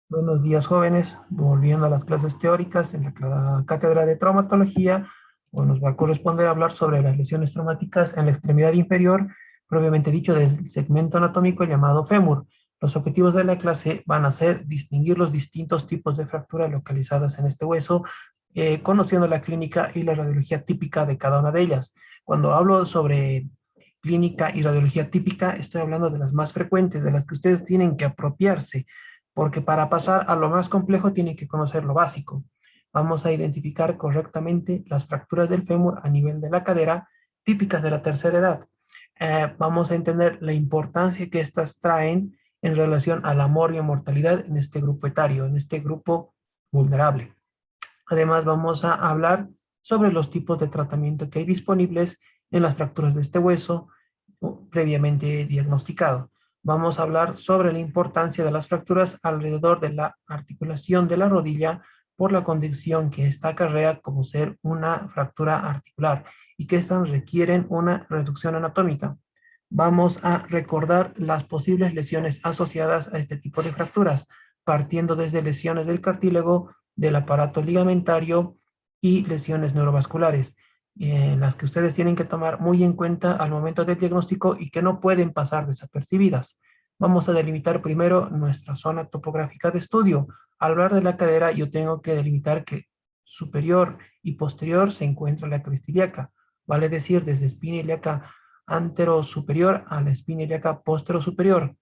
Buenos días, jóvenes. Volviendo a las clases teóricas en la cátedra de traumatología, hoy nos va a corresponder hablar sobre las lesiones traumáticas en la extremidad inferior, propiamente dicho, del segmento anatómico llamado fémur. Los objetivos de la clase van a ser distinguir los distintos tipos de fracturas localizadas en este hueso, conociendo la clínica y la radiología típica de cada una de ellas. Cuando hablo sobre clínica y radiología típica, estoy hablando de las más frecuentes, de las que ustedes tienen que apropiarse porque para pasar a lo más complejo tiene que conocer lo básico. Vamos a identificar correctamente las fracturas del fémur a nivel de la cadera, típicas de la tercera edad. Vamos a entender la importancia que estas traen en relación a la y mortalidad en este grupo etario, en este grupo vulnerable. Además, vamos a hablar sobre los tipos de tratamiento que hay disponibles en las fracturas de este hueso previamente diagnosticado. Vamos a hablar sobre la importancia de las fracturas alrededor de la articulación de la rodilla por la condición que esta acarrea como ser una fractura articular y que estas requieren una reducción anatómica. Vamos a recordar las posibles lesiones asociadas a este tipo de fracturas, partiendo desde lesiones del cartílago, del aparato ligamentario y lesiones neurovasculares, en las que ustedes tienen que tomar muy en cuenta al momento del diagnóstico y que no pueden pasar desapercibidas. Vamos a delimitar primero nuestra zona topográfica de estudio. Al hablar de la cadera, yo tengo que delimitar que superior y posterior se encuentra la cresta ilíaca, vale decir, desde espina ilíaca antero superior a la espina ilíaca postero superior.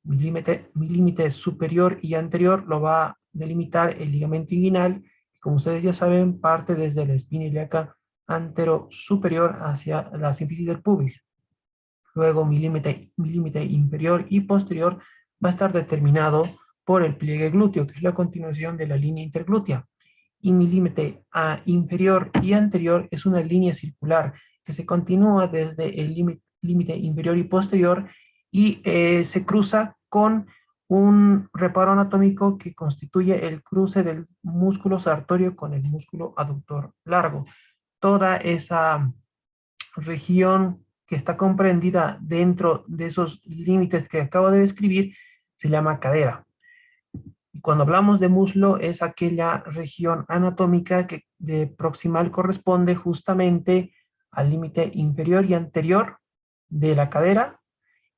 Mi límite superior y anterior lo va a delimitar el ligamento inguinal, que como ustedes ya saben, parte desde la espina ilíaca antero superior hacia la sínfisis del pubis. Luego mi límite inferior y posterior va a estar determinado por el pliegue glúteo, que es la continuación de la línea interglútea. Y mi límite inferior y anterior es una línea circular que se continúa desde el límite inferior y posterior y se cruza con un reparo anatómico que constituye el cruce del músculo sartorio con el músculo aductor largo. Toda esa región que está comprendida dentro de esos límites que acabo de describir se llama cadera. Y cuando hablamos de muslo es aquella región anatómica que de proximal corresponde justamente al límite inferior y anterior de la cadera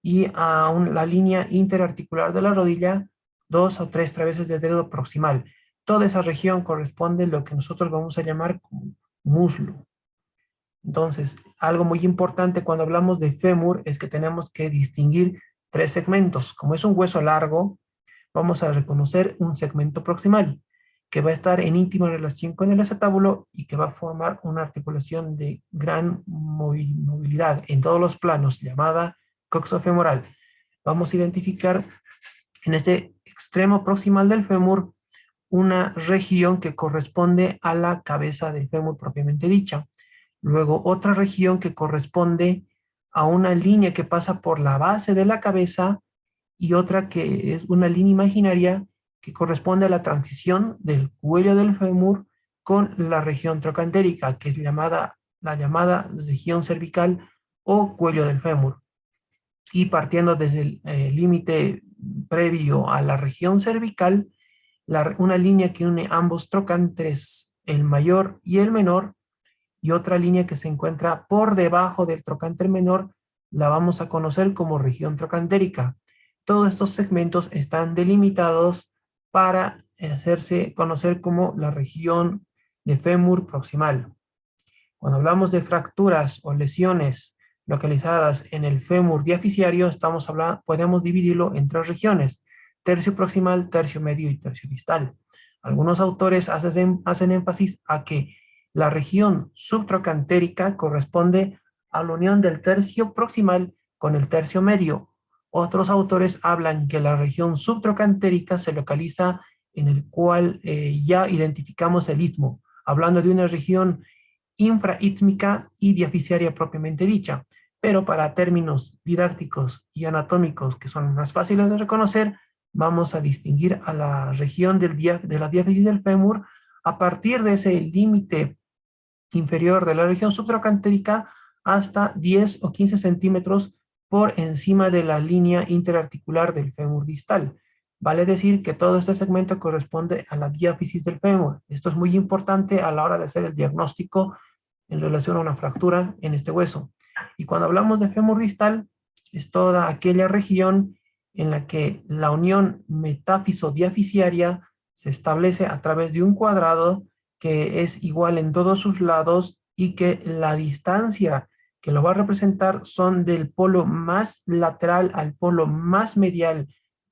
y a la línea interarticular de la rodilla, 2 o 3 veces de dedo proximal. Toda esa región corresponde a lo que nosotros vamos a llamar como muslo. Entonces, algo muy importante cuando hablamos de fémur es que tenemos que distinguir 3 segmentos. Como es un hueso largo, vamos a reconocer un segmento proximal que va a estar en íntima relación con el acetábulo y que va a formar una articulación de gran movilidad en todos los planos, llamada coxofemoral. Vamos a identificar en este extremo proximal del fémur una región que corresponde a la cabeza del fémur propiamente dicha. Luego otra región que corresponde a una línea que pasa por la base de la cabeza y otra que es una línea imaginaria que corresponde a la transición del cuello del fémur con la región trocantérica, que es la llamada región cervical o cuello del fémur. Y partiendo desde el límite previo a la región cervical, una línea que une ambos trocánteres, el mayor y el menor, y otra línea que se encuentra por debajo del trocánter menor, la vamos a conocer como región trocantérica. Todos estos segmentos están delimitados para hacerse conocer como la región de fémur proximal. Cuando hablamos de fracturas o lesiones localizadas en el fémur diaficiario, podemos dividirlo en 3 regiones: tercio proximal, tercio medio y tercio distal. Algunos autores hacen énfasis a que la región subtrocantérica corresponde a la unión del tercio proximal con el tercio medio. Otros autores hablan que la región subtrocantérica se localiza en el cual ya identificamos el istmo, hablando de una región infraítmica y diaficiaria propiamente dicha. Pero para términos didácticos y anatómicos que son más fáciles de reconocer, vamos a distinguir a la región de la diáfisis del fémur a partir de ese límite inferior de la región subtrocantérica hasta 10 o 15 centímetros por encima de la línea interarticular del fémur distal. Vale decir que todo este segmento corresponde a la diáfisis del fémur. Esto es muy importante a la hora de hacer el diagnóstico en relación a una fractura en este hueso. Y cuando hablamos de fémur distal, es toda aquella región en la que la unión metáfiso-diaficiaria se establece a través de un cuadrado que es igual en todos sus lados y que la distancia que lo va a representar son del polo más lateral al polo más medial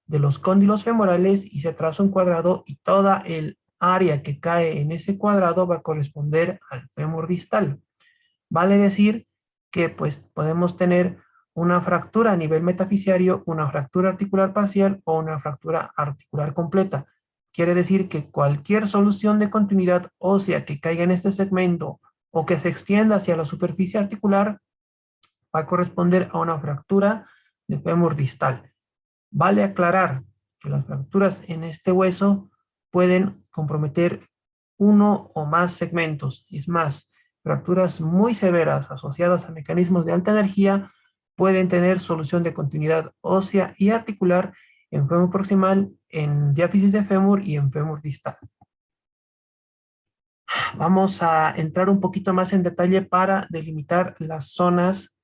de los cóndilos femorales, y se traza un cuadrado y toda el área que cae en ese cuadrado va a corresponder al fémur distal. Vale decir que pues podemos tener una fractura a nivel metafisiario, una fractura articular parcial o una fractura articular completa. Quiere decir que cualquier solución de continuidad ósea que caiga en este segmento o que se extienda hacia la superficie articular va a corresponder a una fractura de fémur distal. Vale aclarar que las fracturas en este hueso pueden comprometer uno o más segmentos. Es más, fracturas muy severas asociadas a mecanismos de alta energía pueden tener solución de continuidad ósea y articular en fémur proximal, en diáfisis de fémur y en fémur distal. Vamos a entrar un poquito más en detalle para delimitar las zonas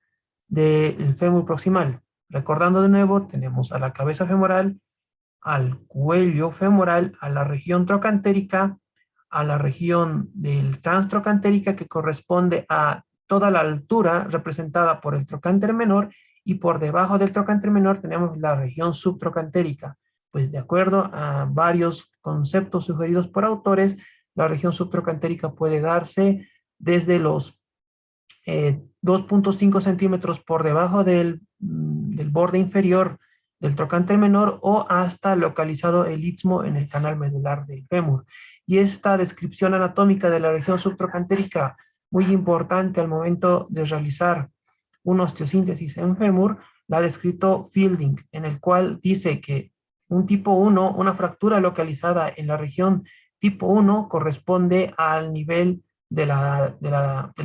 del fémur proximal. Recordando de nuevo, tenemos a la cabeza femoral, al cuello femoral, a la región trocantérica, a la región del transtrocantérica, que corresponde a toda la altura representada por el trocánter menor, y por debajo del trocánter menor tenemos la región subtrocantérica. Pues de acuerdo a varios conceptos sugeridos por autores, la región subtrocantérica puede darse desde los 2.5 centímetros por debajo del borde inferior del trocánter menor o hasta localizado el istmo en el canal medular del fémur. Y esta descripción anatómica de la región subtrocantérica, muy importante al momento de realizar una osteosíntesis en fémur, la ha descrito Fielding, en el cual dice que un tipo 1, una fractura localizada en la región tipo 1, corresponde al nivel del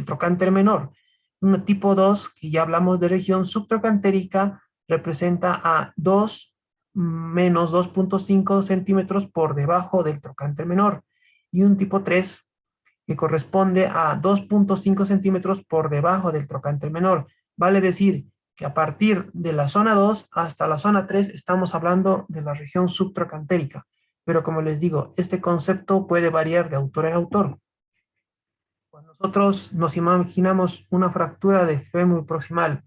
trocánter menor. Un tipo 2, que ya hablamos de región subtrocantérica, representa a 2 menos 2.5 centímetros por debajo del trocánter menor. Y un tipo 3, que corresponde a 2.5 centímetros por debajo del trocánter menor. Vale decir que a partir de la zona 2 hasta la zona 3 estamos hablando de la región subtrocantérica. Pero como les digo, este concepto puede variar de autor en autor. Cuando nosotros nos imaginamos una fractura de fémur proximal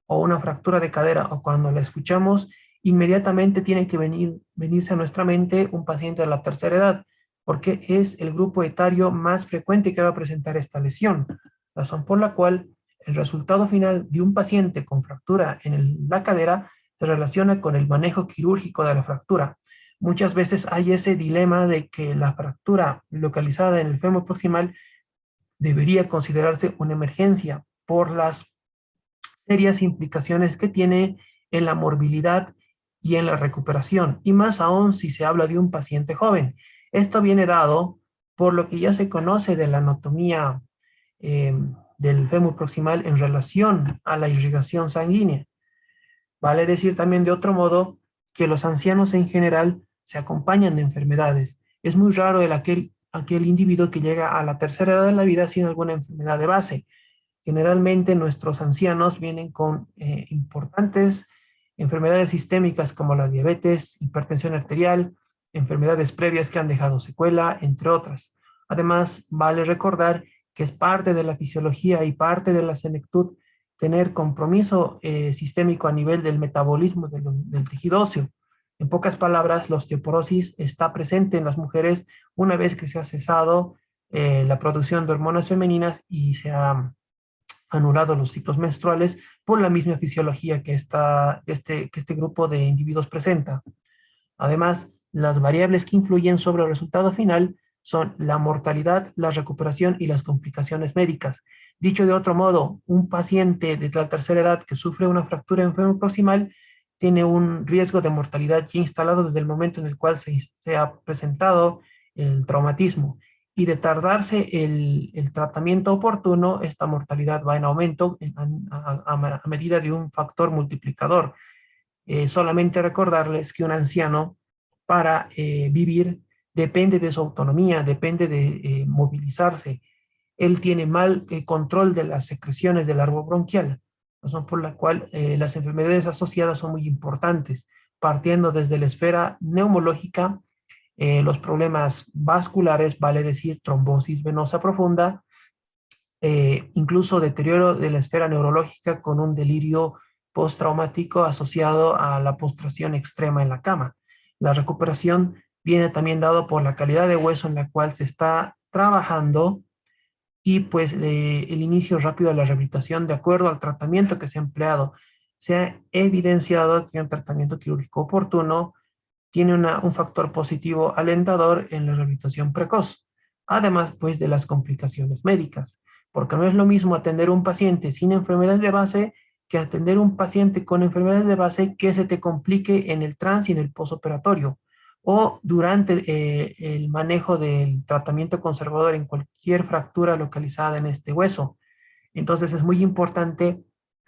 o una fractura de cadera, o cuando la escuchamos, inmediatamente tiene que venirse a nuestra mente un paciente de la tercera edad, porque es el grupo etario más frecuente que va a presentar esta lesión, razón por la cual el resultado final de un paciente con fractura en la cadera se relaciona con el manejo quirúrgico de la fractura. Muchas veces hay ese dilema de que la fractura localizada en el fémur proximal debería considerarse una emergencia por las serias implicaciones que tiene en la morbilidad y en la recuperación, y más aún si se habla de un paciente joven. Esto viene dado por lo que ya se conoce de la anatomía del fémur proximal en relación a la irrigación sanguínea. Vale decir también de otro modo que los ancianos en general se acompañan de enfermedades. Es muy raro aquel individuo que llega a la tercera edad de la vida sin alguna enfermedad de base. Generalmente nuestros ancianos vienen con importantes enfermedades sistémicas como la diabetes, hipertensión arterial, enfermedades previas que han dejado secuela, entre otras. Además, vale recordar que es parte de la fisiología y parte de la senectud tener compromiso sistémico a nivel del metabolismo del tejido óseo. En pocas palabras, la osteoporosis está presente en las mujeres una vez que se ha cesado la producción de hormonas femeninas y se ha anulado los ciclos menstruales por la misma fisiología que este grupo de individuos presenta. Además, las variables que influyen sobre el resultado final son la mortalidad, la recuperación y las complicaciones médicas. Dicho de otro modo, un paciente de la tercera edad que sufre una fractura en fémur proximal tiene un riesgo de mortalidad ya instalado desde el momento en el cual se ha presentado el traumatismo. Y de tardarse el tratamiento oportuno, esta mortalidad va en aumento a medida de un factor multiplicador. Solamente recordarles que un anciano para vivir, depende de su autonomía, depende de movilizarse. Él tiene mal control de las secreciones del árbol bronquial, razón por la cual las enfermedades asociadas son muy importantes, partiendo desde la esfera neumológica, los problemas vasculares, vale decir trombosis venosa profunda, incluso deterioro de la esfera neurológica con un delirio postraumático asociado a la postración extrema en la cama. La recuperación viene también dado por la calidad de hueso en la cual se está trabajando y pues el inicio rápido de la rehabilitación de acuerdo al tratamiento que se ha empleado. Se ha evidenciado que un tratamiento quirúrgico oportuno tiene un factor positivo alentador en la rehabilitación precoz, además pues de las complicaciones médicas, porque no es lo mismo atender a un paciente sin enfermedades de base que atender a un paciente con enfermedades de base que se te complique en el trans y en el posoperatorio o durante el manejo del tratamiento conservador en cualquier fractura localizada en este hueso. Entonces es muy importante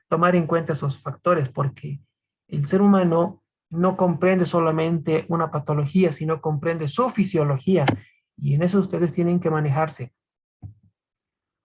tomar en cuenta esos factores porque el ser humano no comprende solamente una patología, sino comprende su fisiología y en eso ustedes tienen que manejarse.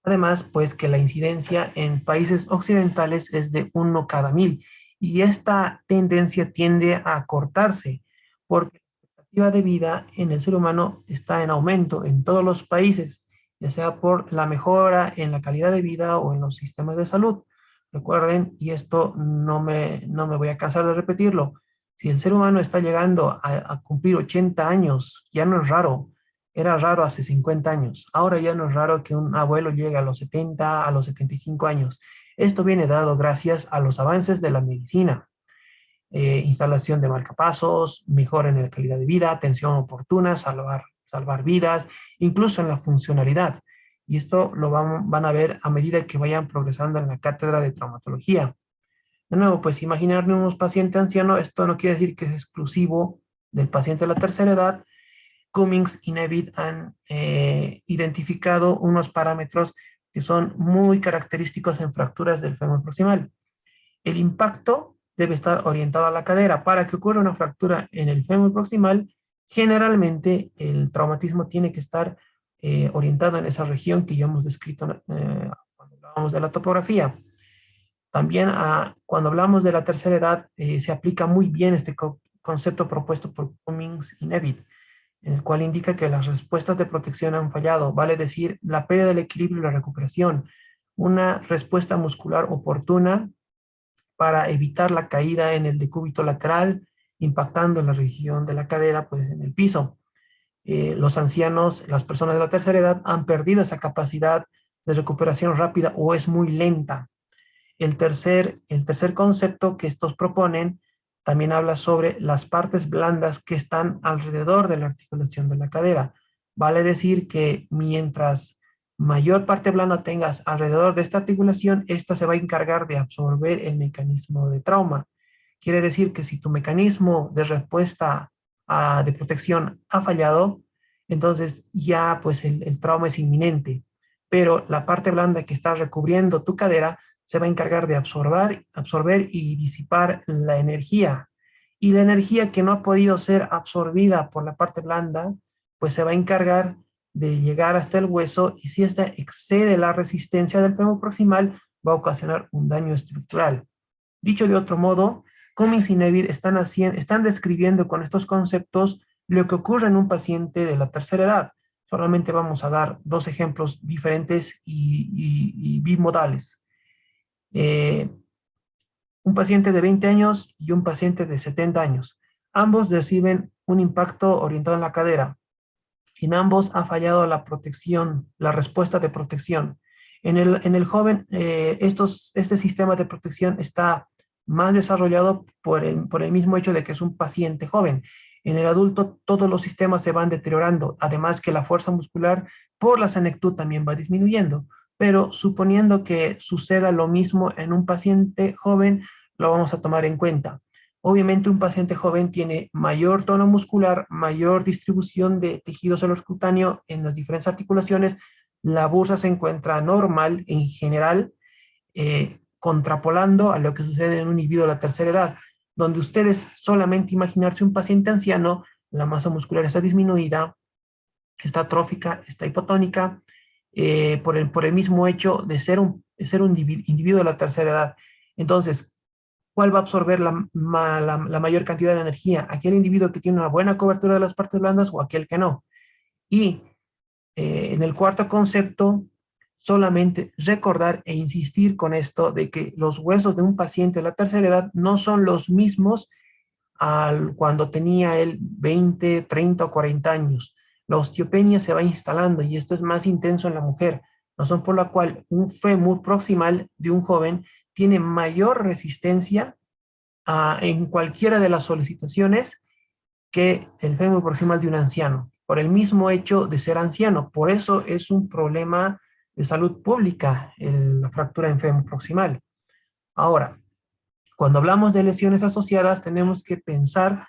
Además, pues que la incidencia en países occidentales es de 1 cada 1000 y esta tendencia tiende a acortarse porque la expectativa de vida en el ser humano está en aumento en todos los países, ya sea por la mejora en la calidad de vida o en los sistemas de salud. Recuerden, y esto no me voy a cansar de repetirlo, si el ser humano está llegando a cumplir 80 años, ya no es raro. Era raro hace 50 años. Ahora ya no es raro que un abuelo llegue a los 70, a los 75 años. Esto viene dado gracias a los avances de la medicina. Instalación de marcapasos, mejora en la calidad de vida, atención oportuna, salvar vidas, incluso en la funcionalidad. Y esto lo van a ver a medida que vayan progresando en la cátedra de traumatología. De nuevo, pues imaginarnos un paciente anciano, esto no quiere decir que es exclusivo del paciente de la tercera edad. Cummings y Nevid han identificado unos parámetros que son muy característicos en fracturas del fémur proximal. El impacto debe estar orientado a la cadera. Para que ocurra una fractura en el fémur proximal, generalmente el traumatismo tiene que estar orientado en esa región que ya hemos descrito cuando hablábamos de la topografía. También cuando hablamos de la tercera edad, se aplica muy bien este concepto propuesto por Cummings y Nevid, en el cual indica que las respuestas de protección han fallado, vale decir, la pérdida del equilibrio y la recuperación, una respuesta muscular oportuna para evitar la caída en el decúbito lateral, impactando en la región de la cadera, pues en el piso. Los ancianos, las personas de la tercera edad han perdido esa capacidad de recuperación rápida o es muy lenta. El tercer concepto que estos proponen también habla sobre las partes blandas que están alrededor de la articulación de la cadera. Vale decir que mientras mayor parte blanda tengas alrededor de esta articulación, esta se va a encargar de absorber el mecanismo de trauma. Quiere decir que si tu mecanismo de respuesta de protección ha fallado, entonces ya pues el trauma es inminente. Pero la parte blanda que está recubriendo tu cadera se va a encargar de absorber y disipar la energía. Y la energía que no ha podido ser absorbida por la parte blanda, pues se va a encargar de llegar hasta el hueso y si ésta excede la resistencia del fémur proximal, va a ocasionar un daño estructural. Dicho de otro modo, Cummings y Neville están describiendo con estos conceptos lo que ocurre en un paciente de la tercera edad. Solamente vamos a dar dos ejemplos diferentes y bimodales. Eh, un paciente de 20 años y un paciente de 70 años. Ambos reciben un impacto orientado en la cadera. En ambos ha fallado la protección, la respuesta de protección. En el joven, este sistema de protección está más desarrollado por el mismo hecho de que es un paciente joven. En el adulto, todos los sistemas se van deteriorando, además que la fuerza muscular por la senectud también va disminuyendo. Pero suponiendo que suceda lo mismo en un paciente joven, lo vamos a tomar en cuenta. Obviamente un paciente joven tiene mayor tono muscular, mayor distribución de tejido celular en las diferentes articulaciones. La bursa se encuentra normal en general, contrapolando a lo que sucede en un individuo de la tercera edad, donde ustedes solamente imaginarse un paciente anciano la masa muscular está disminuida, está atrófica, está hipotónica, por el mismo hecho de ser un individuo de la tercera edad. Entonces, ¿cuál va a absorber la mayor cantidad de energía? ¿Aquel individuo que tiene una buena cobertura de las partes blandas o aquel que no? Y en el cuarto concepto, solamente recordar e insistir con esto de que los huesos de un paciente de la tercera edad no son los mismos cuando tenía él 20, 30 o 40 años. La osteopenia se va instalando y esto es más intenso en la mujer, razón por la cual un fémur proximal de un joven tiene mayor resistencia en cualquiera de las solicitaciones que el fémur proximal de un anciano, por el mismo hecho de ser anciano. Por eso es un problema de salud pública la fractura en fémur proximal. Ahora, cuando hablamos de lesiones asociadas, tenemos que pensar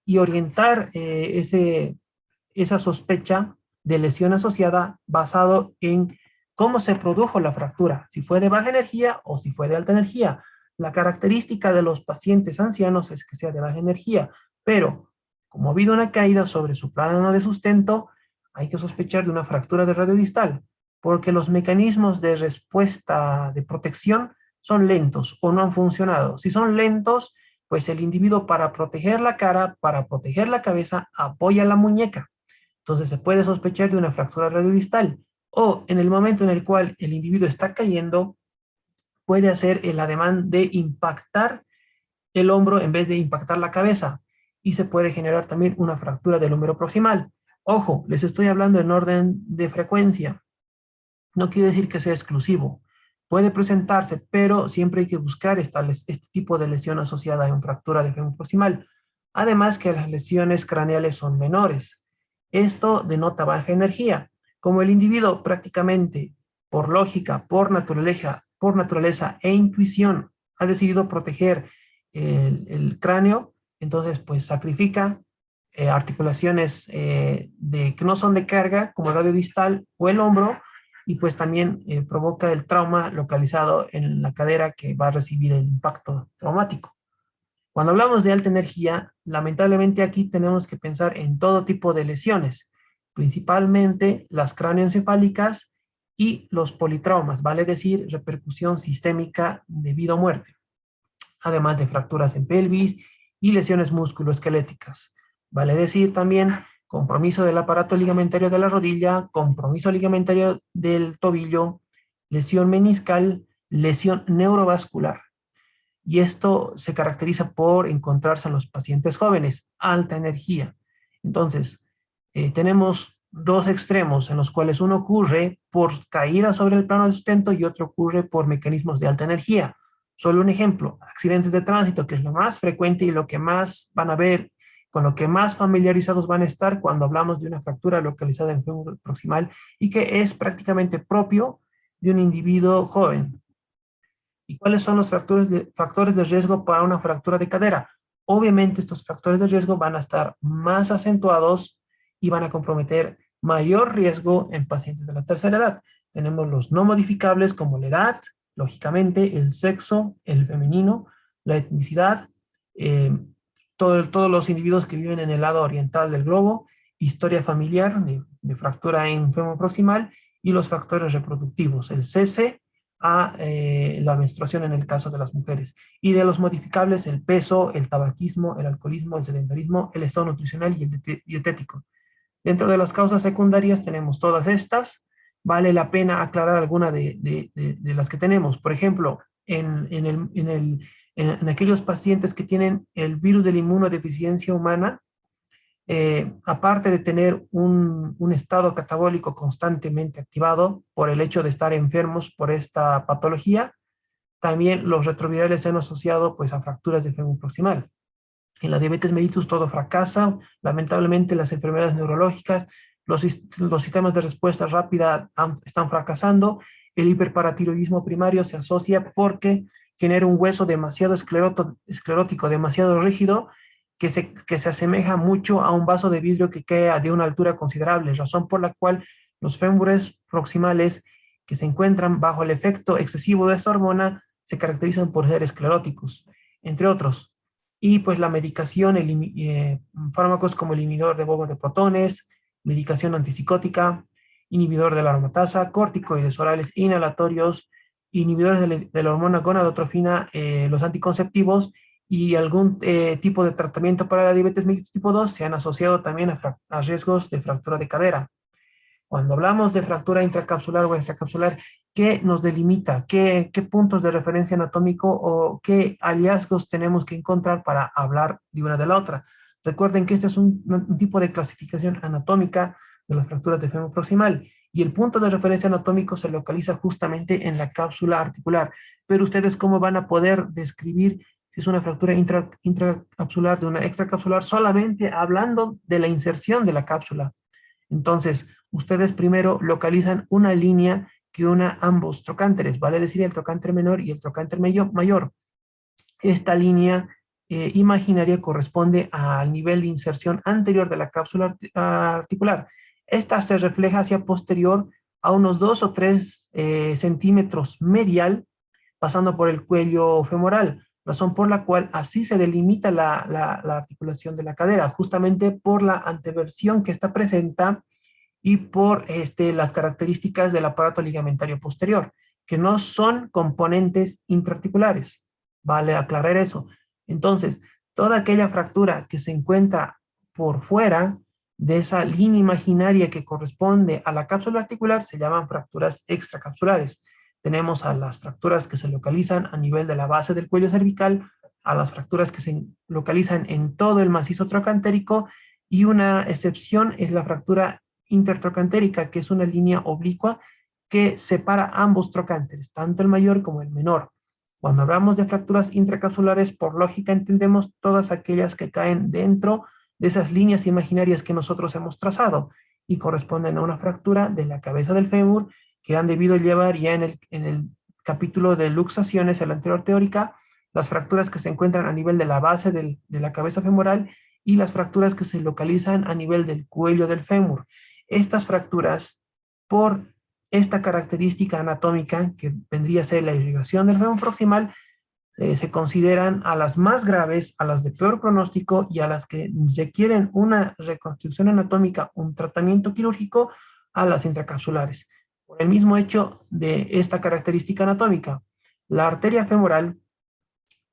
y orientar esa sospecha de lesión asociada basado en cómo se produjo la fractura, si fue de baja energía o si fue de alta energía. La característica de los pacientes ancianos es que sea de baja energía, pero como ha habido una caída sobre su plano de sustento, hay que sospechar de una fractura de radio distal, porque los mecanismos de respuesta de protección son lentos o no han funcionado. Si son lentos, pues el individuo para proteger la cara, para proteger la cabeza, apoya la muñeca. Entonces se puede sospechar de una fractura radiodistal. O en el momento en el cual el individuo está cayendo, puede hacer el ademán de impactar el hombro en vez de impactar la cabeza. Y se puede generar también una fractura del húmero proximal. Ojo, les estoy hablando en orden de frecuencia. No quiere decir que sea exclusivo. Puede presentarse, pero siempre hay que buscar este tipo de lesión asociada a una fractura de fémur proximal. Además que las lesiones craneales son menores. Esto denota baja energía. Como el individuo prácticamente por lógica, por naturaleza e intuición ha decidido proteger el cráneo, entonces pues sacrifica articulaciones que no son de carga, como el radio distal o el hombro, y pues también provoca el trauma localizado en la cadera que va a recibir el impacto traumático. Cuando hablamos de alta energía, lamentablemente aquí tenemos que pensar en todo tipo de lesiones, principalmente las cráneoencefálicas y los politraumas, vale decir, repercusión sistémica de vida o muerte, además de fracturas en pelvis y lesiones musculoesqueléticas. Vale decir también compromiso del aparato ligamentario de la rodilla, compromiso ligamentario del tobillo, lesión meniscal, lesión neurovascular. Y esto se caracteriza por encontrarse en los pacientes jóvenes, alta energía. Entonces, tenemos dos extremos en los cuales uno ocurre por caída sobre el plano de sustento y otro ocurre por mecanismos de alta energía. Solo un ejemplo, accidentes de tránsito, que es lo más frecuente y lo que más van a ver, con lo que más familiarizados van a estar cuando hablamos de una fractura localizada en fémur proximal y que es prácticamente propio de un individuo joven. ¿Y cuáles son los factores de riesgo para una fractura de cadera? Obviamente estos factores de riesgo van a estar más acentuados y van a comprometer mayor riesgo en pacientes de la tercera edad. Tenemos los no modificables como la edad, lógicamente el sexo, el femenino, la etnicidad, todos los individuos que viven en el lado oriental del globo, historia familiar de fractura en fémur proximal y los factores reproductivos, el cese, la menstruación en el caso de las mujeres. Y de los modificables, el peso, el tabaquismo, el alcoholismo, el sedentarismo, el estado nutricional y el dietético. Dentro de las causas secundarias tenemos todas estas. Vale la pena aclarar alguna de las que tenemos. Por ejemplo, en aquellos pacientes que tienen el virus de la inmunodeficiencia humana, aparte de tener un estado catabólico constantemente activado por el hecho de estar enfermos por esta patología, también los retrovirales se han asociado pues, a fracturas de fémur proximal. En la diabetes mellitus todo fracasa, lamentablemente las enfermedades neurológicas, los sistemas de respuesta rápida están fracasando, el hiperparatiroidismo primario se asocia porque genera un hueso demasiado esclerótico, demasiado rígido, que se asemeja mucho a un vaso de vidrio que cae de una altura considerable, razón por la cual los fémures proximales que se encuentran bajo el efecto excesivo de esta hormona se caracterizan por ser escleróticos, entre otros. Y pues la medicación, fármacos como el inhibidor de bomba de protones, medicación antipsicótica, inhibidor de la aromatasa, corticoides orales inhalatorios, inhibidores de la hormona gonadotrofina, los anticonceptivos y algún tipo de tratamiento para la diabetes mellitus tipo 2 se han asociado también a riesgos de fractura de cadera. Cuando hablamos de fractura intracapsular o extracapsular, ¿qué nos delimita? ¿Qué puntos de referencia anatómico o qué hallazgos tenemos que encontrar para hablar de una de la otra? Recuerden que este es un tipo de clasificación anatómica de las fracturas de fémur proximal y el punto de referencia anatómico se localiza justamente en la cápsula articular. Pero ustedes, ¿cómo van a poder describir si es una fractura intracapsular de una extracapsular solamente hablando de la inserción de la cápsula? Entonces, ustedes primero localizan una línea que una ambos trocánteres, vale decir el trocánter menor y el trocánter mayor. Esta línea imaginaria corresponde al nivel de inserción anterior de la cápsula articular. Esta se refleja hacia posterior a unos 2 o 3 centímetros medial, pasando por el cuello femoral, razón por la cual así se delimita la articulación de la cadera, justamente por la anteversión que esta presenta y por las características del aparato ligamentario posterior, que no son componentes intraarticulares. Vale aclarar eso. Entonces, toda aquella fractura que se encuentra por fuera de esa línea imaginaria que corresponde a la cápsula articular se llaman fracturas extracapsulares. Tenemos a las fracturas que se localizan a nivel de la base del cuello cervical, a las fracturas que se localizan en todo el macizo trocantérico, y una excepción es la fractura intertrocantérica, que es una línea oblicua que separa ambos trocánteres, tanto el mayor como el menor. Cuando hablamos de fracturas intracapsulares, por lógica entendemos todas aquellas que caen dentro de esas líneas imaginarias que nosotros hemos trazado y corresponden a una fractura de la cabeza del fémur que han debido llevar ya en el capítulo de luxaciones, en la anterior teórica, las fracturas que se encuentran a nivel de la base de la cabeza femoral y las fracturas que se localizan a nivel del cuello del fémur. Estas fracturas, por esta característica anatómica que vendría a ser la irrigación del fémur proximal, se consideran a las más graves, a las de peor pronóstico y a las que requieren una reconstrucción anatómica, un tratamiento quirúrgico, a las intracapsulares. Por el mismo hecho de esta característica anatómica, la arteria femoral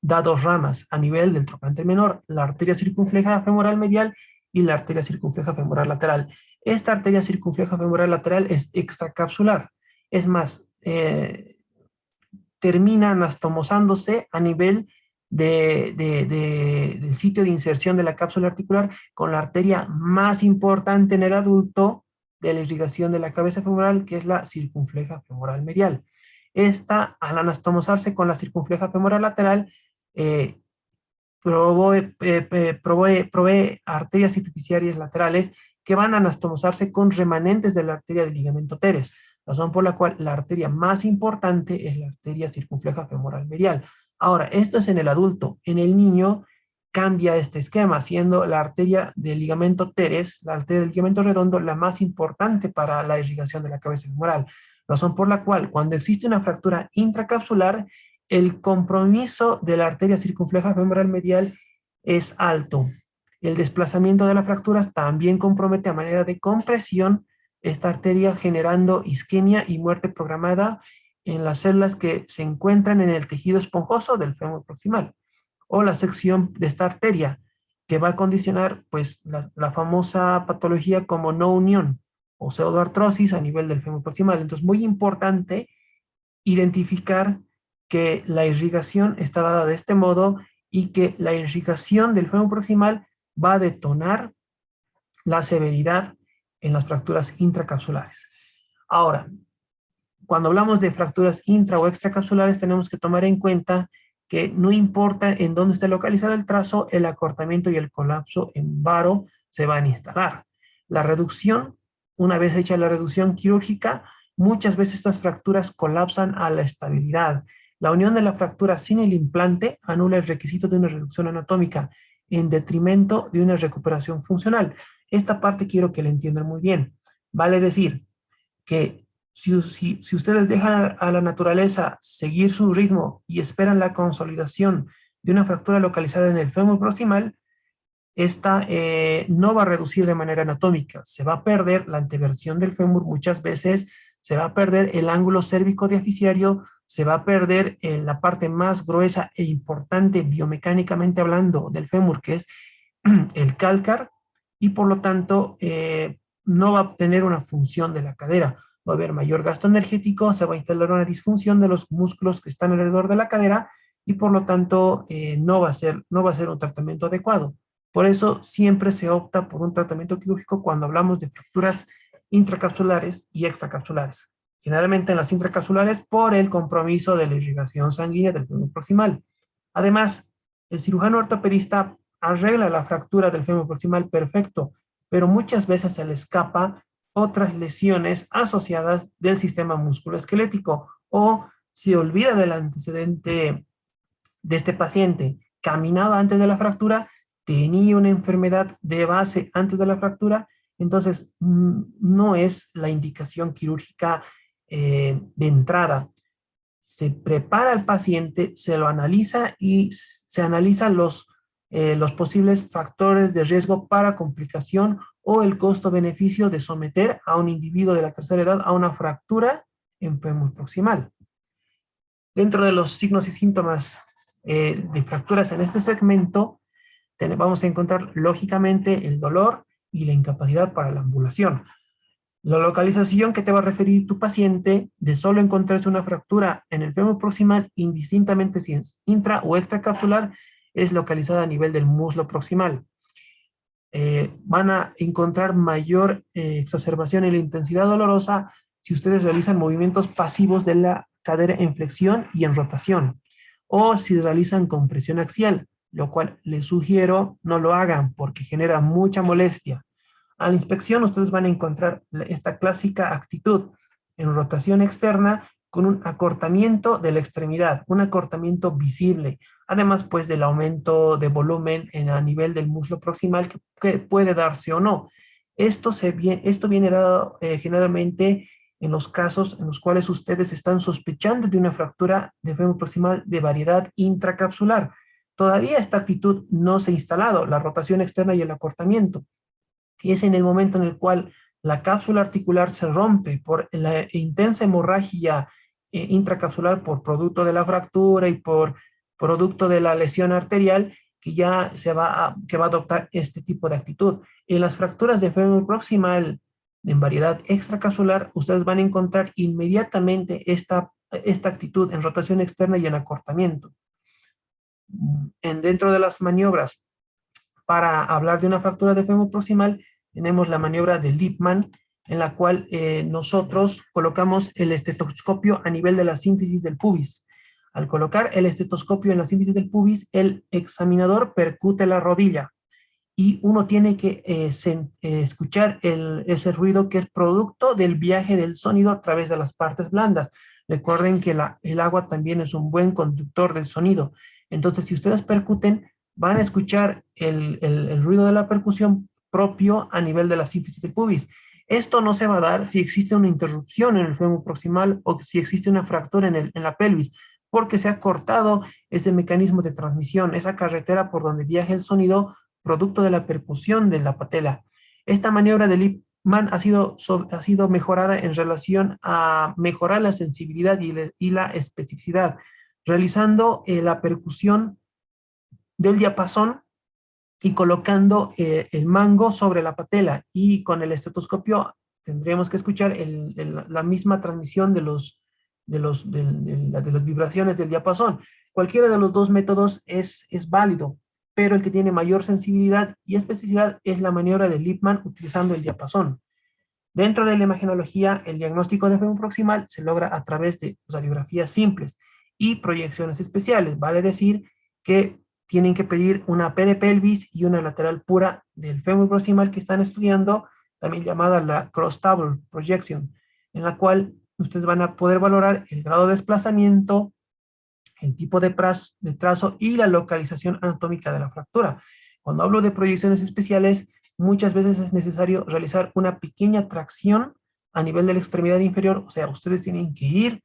da dos ramas a nivel del trocánter menor, la arteria circunfleja femoral medial y la arteria circunfleja femoral lateral. Esta arteria circunfleja femoral lateral es extracapsular. Es más, termina anastomosándose a nivel del sitio de inserción de la cápsula articular con la arteria más importante en el adulto de la irrigación de la cabeza femoral, que es la circunfleja femoral medial. Esta, al anastomosarse con la circunfleja femoral lateral, eh, provee arterias superficiales laterales que van a anastomosarse con remanentes de la arteria del ligamento teres, razón por la cual la arteria más importante es la arteria circunfleja femoral medial. Ahora, esto es en el adulto. En el niño cambia este esquema, siendo la arteria del ligamento teres, la arteria del ligamento redondo, la más importante para la irrigación de la cabeza femoral, razón por la cual cuando existe una fractura intracapsular, el compromiso de la arteria circunfleja femoral medial es alto. El desplazamiento de las fracturas también compromete a manera de compresión esta arteria, generando isquemia y muerte programada en las células que se encuentran en el tejido esponjoso del fémur proximal, o la sección de esta arteria, que va a condicionar pues la famosa patología como no unión o pseudoartrosis a nivel del fémur proximal. Entonces, muy importante identificar que la irrigación está dada de este modo y que la irrigación del fémur proximal va a detonar la severidad en las fracturas intracapsulares. Ahora, cuando hablamos de fracturas intra o extracapsulares, tenemos que tomar en cuenta que no importa en dónde esté localizado el trazo, el acortamiento y el colapso en varo se van a instalar. La reducción, una vez hecha la reducción quirúrgica, muchas veces estas fracturas colapsan a la estabilidad. La unión de la fractura sin el implante anula el requisito de una reducción anatómica en detrimento de una recuperación funcional. Esta parte quiero que la entiendan muy bien. Vale decir que si ustedes dejan a la naturaleza seguir su ritmo y esperan la consolidación de una fractura localizada en el fémur proximal, esta no va a reducir de manera anatómica, se va a perder la anteversión del fémur muchas veces, se va a perder el ángulo cérvico-diaficiario, se va a perder la parte más gruesa e importante biomecánicamente hablando del fémur, que es el cálcar, y por lo tanto no va a obtener una función de la cadera. Va a haber mayor gasto energético, se va a instalar una disfunción de los músculos que están alrededor de la cadera y por lo tanto no va a ser un tratamiento adecuado. Por eso siempre se opta por un tratamiento quirúrgico cuando hablamos de fracturas intracapsulares y extracapsulares. Generalmente en las intracapsulares por el compromiso de la irrigación sanguínea del fémur proximal. Además, el cirujano ortopedista arregla la fractura del fémur proximal perfecto, pero muchas veces se le escapa otras lesiones asociadas del sistema musculoesquelético o se olvida del antecedente de este paciente. Caminaba antes de la fractura, tenía una enfermedad de base antes de la fractura, entonces no es la indicación quirúrgica de entrada. Se prepara al paciente, se lo analiza y se analizan los posibles factores de riesgo para complicación o el costo-beneficio de someter a un individuo de la tercera edad a una fractura en fémur proximal. Dentro de los signos y síntomas de fracturas en este segmento, vamos a encontrar lógicamente el dolor y la incapacidad para la ambulación. La localización que te va a referir tu paciente de solo encontrarse una fractura en el fémur proximal, indistintamente si es intra o extracapsular, es localizada a nivel del muslo proximal. Van a encontrar mayor exacerbación en la intensidad dolorosa si ustedes realizan movimientos pasivos de la cadera en flexión y en rotación, o si realizan compresión axial, lo cual les sugiero no lo hagan porque genera mucha molestia. A la inspección ustedes van a encontrar esta clásica actitud en rotación externa con un acortamiento de la extremidad, un acortamiento visible, además pues del aumento de volumen a nivel del muslo proximal que puede darse o no. Esto viene dado generalmente en los casos en los cuales ustedes están sospechando de una fractura de fémur proximal de variedad intracapsular. Todavía esta actitud no se ha instalado, la rotación externa y el acortamiento. Y es en el momento en el cual la cápsula articular se rompe por la intensa hemorragia intracapsular por producto de la fractura y por producto de la lesión arterial que ya que va a adoptar este tipo de actitud. En las fracturas de fémur proximal en variedad extracapsular, ustedes van a encontrar inmediatamente esta actitud en rotación externa y en acortamiento. Dentro de las maniobras para hablar de una fractura de fémur proximal, tenemos la maniobra de Lippmann, en la cual nosotros colocamos el estetoscopio a nivel de la sínfisis del pubis. Al colocar el estetoscopio en la sínfisis del pubis, el examinador percute la rodilla y uno tiene que escuchar ese ruido que es producto del viaje del sonido a través de las partes blandas. Recuerden que el agua también es un buen conductor del sonido. Entonces, si ustedes percuten, van a escuchar el ruido de la percusión propio a nivel de la sínfisis del pubis. Esto no se va a dar si existe una interrupción en el fémur proximal o si existe una fractura en la pelvis, porque se ha cortado ese mecanismo de transmisión, esa carretera por donde viaja el sonido producto de la percusión de la patela. Esta maniobra de Lippmann ha sido mejorada en relación a mejorar la sensibilidad y la especificidad, realizando la percusión del diapasón y colocando el mango sobre la patela, y con el estetoscopio tendríamos que escuchar la misma transmisión de las vibraciones del diapasón. Cualquiera de los dos métodos es válido, pero el que tiene mayor sensibilidad y especificidad es la maniobra de Lippmann utilizando el diapasón. Dentro de la imagenología, el diagnóstico de fémur proximal se logra a través de radiografías simples y proyecciones especiales. Vale decir que tienen que pedir una P de pelvis y una lateral pura del fémur proximal que están estudiando, también llamada la cross-table projection, en la cual ustedes van a poder valorar el grado de desplazamiento, el tipo de trazo y la localización anatómica de la fractura. Cuando hablo de proyecciones especiales, muchas veces es necesario realizar una pequeña tracción a nivel de la extremidad inferior, o sea, ustedes tienen que ir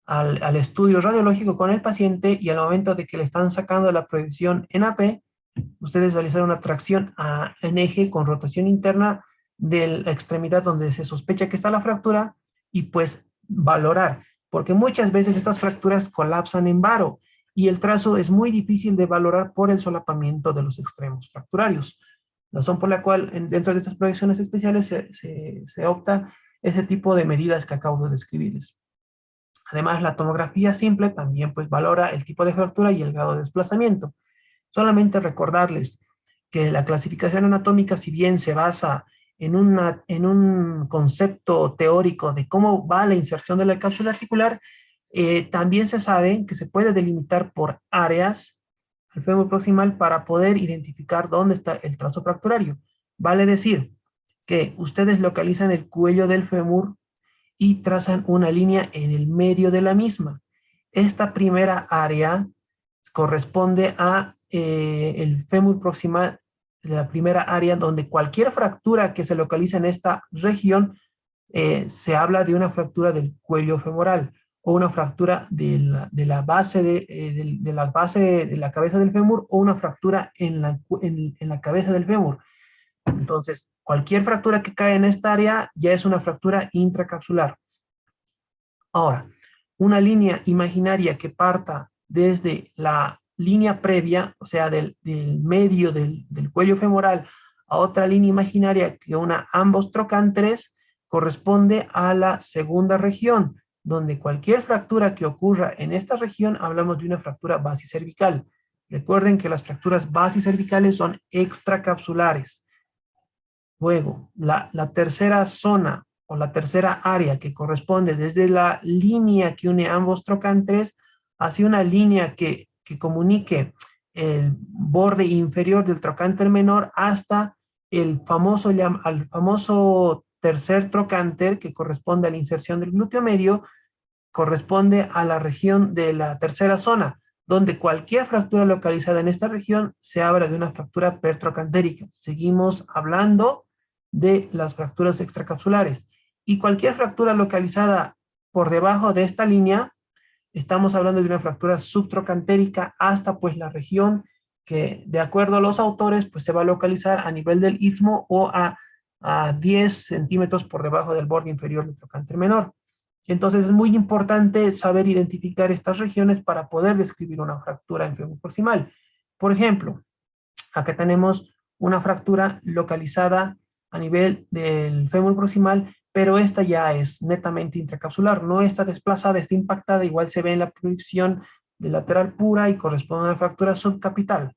al estudio radiológico con el paciente y al momento de que le están sacando la proyección en AP, ustedes realizan una tracción en eje con rotación interna de la extremidad donde se sospecha que está la fractura y pues valorar, porque muchas veces estas fracturas colapsan en varo y el trazo es muy difícil de valorar por el solapamiento de los extremos fracturarios. Razón por la cual dentro de estas proyecciones especiales se opta ese tipo de medidas que acabo de describirles. Además, la tomografía simple también pues valora el tipo de fractura y el grado de desplazamiento. Solamente recordarles que la clasificación anatómica, si bien se basa en un concepto teórico de cómo va la inserción de la cápsula articular, también se sabe que se puede delimitar por áreas al fémur proximal para poder identificar dónde está el trazo fracturario. Vale decir que ustedes localizan el cuello del fémur y trazan una línea en el medio de la misma. Esta primera área corresponde a el fémur proximal, la primera área donde cualquier fractura que se localiza en esta región se habla de una fractura del cuello femoral o una fractura de la base de la cabeza del fémur o una fractura en la cabeza del fémur. Entonces, cualquier fractura que cae en esta área ya es una fractura intracapsular. Ahora, una línea imaginaria que parta desde la línea previa, o sea, del medio del cuello femoral, a otra línea imaginaria que una ambos trocánteres, corresponde a la segunda región, donde cualquier fractura que ocurra en esta región, hablamos de una fractura basicervical. Recuerden que las fracturas basicervicales son extracapsulares. Luego, la tercera zona o la tercera área que corresponde desde la línea que une ambos trocánteres hacia una línea que comunique el borde inferior del trocánter menor hasta al famoso tercer trocánter que corresponde a la inserción del glúteo medio, corresponde a la región de la tercera zona, donde cualquier fractura localizada en esta región se habla de una fractura pertrocantérica. Seguimos hablando de las fracturas extracapsulares. Y cualquier fractura localizada por debajo de esta línea, estamos hablando de una fractura subtrocantérica hasta pues la región que, de acuerdo a los autores, pues se va a localizar a nivel del istmo o a 10 centímetros por debajo del borde inferior del trocánter menor. Entonces es muy importante saber identificar estas regiones para poder describir una fractura en fémur proximal. Por ejemplo, acá tenemos una fractura localizada a nivel del fémur proximal, pero esta ya es netamente intracapsular, no está desplazada, está impactada, igual se ve en la proyección de lateral pura y corresponde a una fractura subcapital.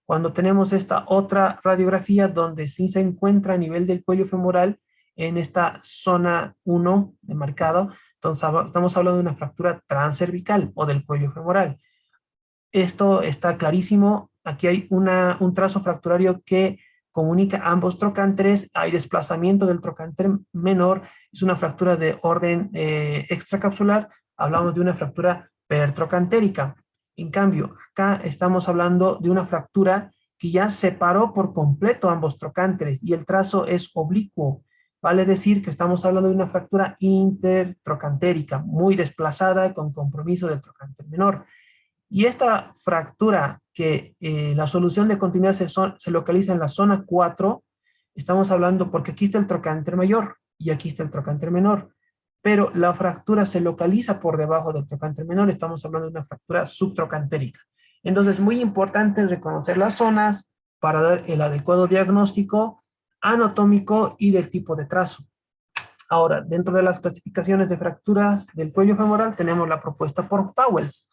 Cuando tenemos esta otra radiografía donde sí se encuentra a nivel del cuello femoral, en esta zona 1 de marcado, entonces estamos hablando de una fractura transcervical o del cuello femoral. Esto está clarísimo. Aquí hay un trazo fracturario que comunica ambos trocánteres. Hay desplazamiento del trocánter menor. Es una fractura de orden extracapsular. Hablamos de una fractura pertrocantérica. En cambio, acá estamos hablando de una fractura que ya separó por completo ambos trocánteres y el trazo es oblicuo. Vale decir que estamos hablando de una fractura intertrocantérica, muy desplazada con compromiso del trocánter menor. Y esta fractura que la solución de continuidad se localiza en la zona 4, estamos hablando porque aquí está el trocánter mayor y aquí está el trocánter menor, pero la fractura se localiza por debajo del trocánter menor, estamos hablando de una fractura subtrocantérica. Entonces es muy importante reconocer las zonas para dar el adecuado diagnóstico anatómico y del tipo de trazo. Ahora, dentro de las clasificaciones de fracturas del cuello femoral tenemos la propuesta por Pauwels.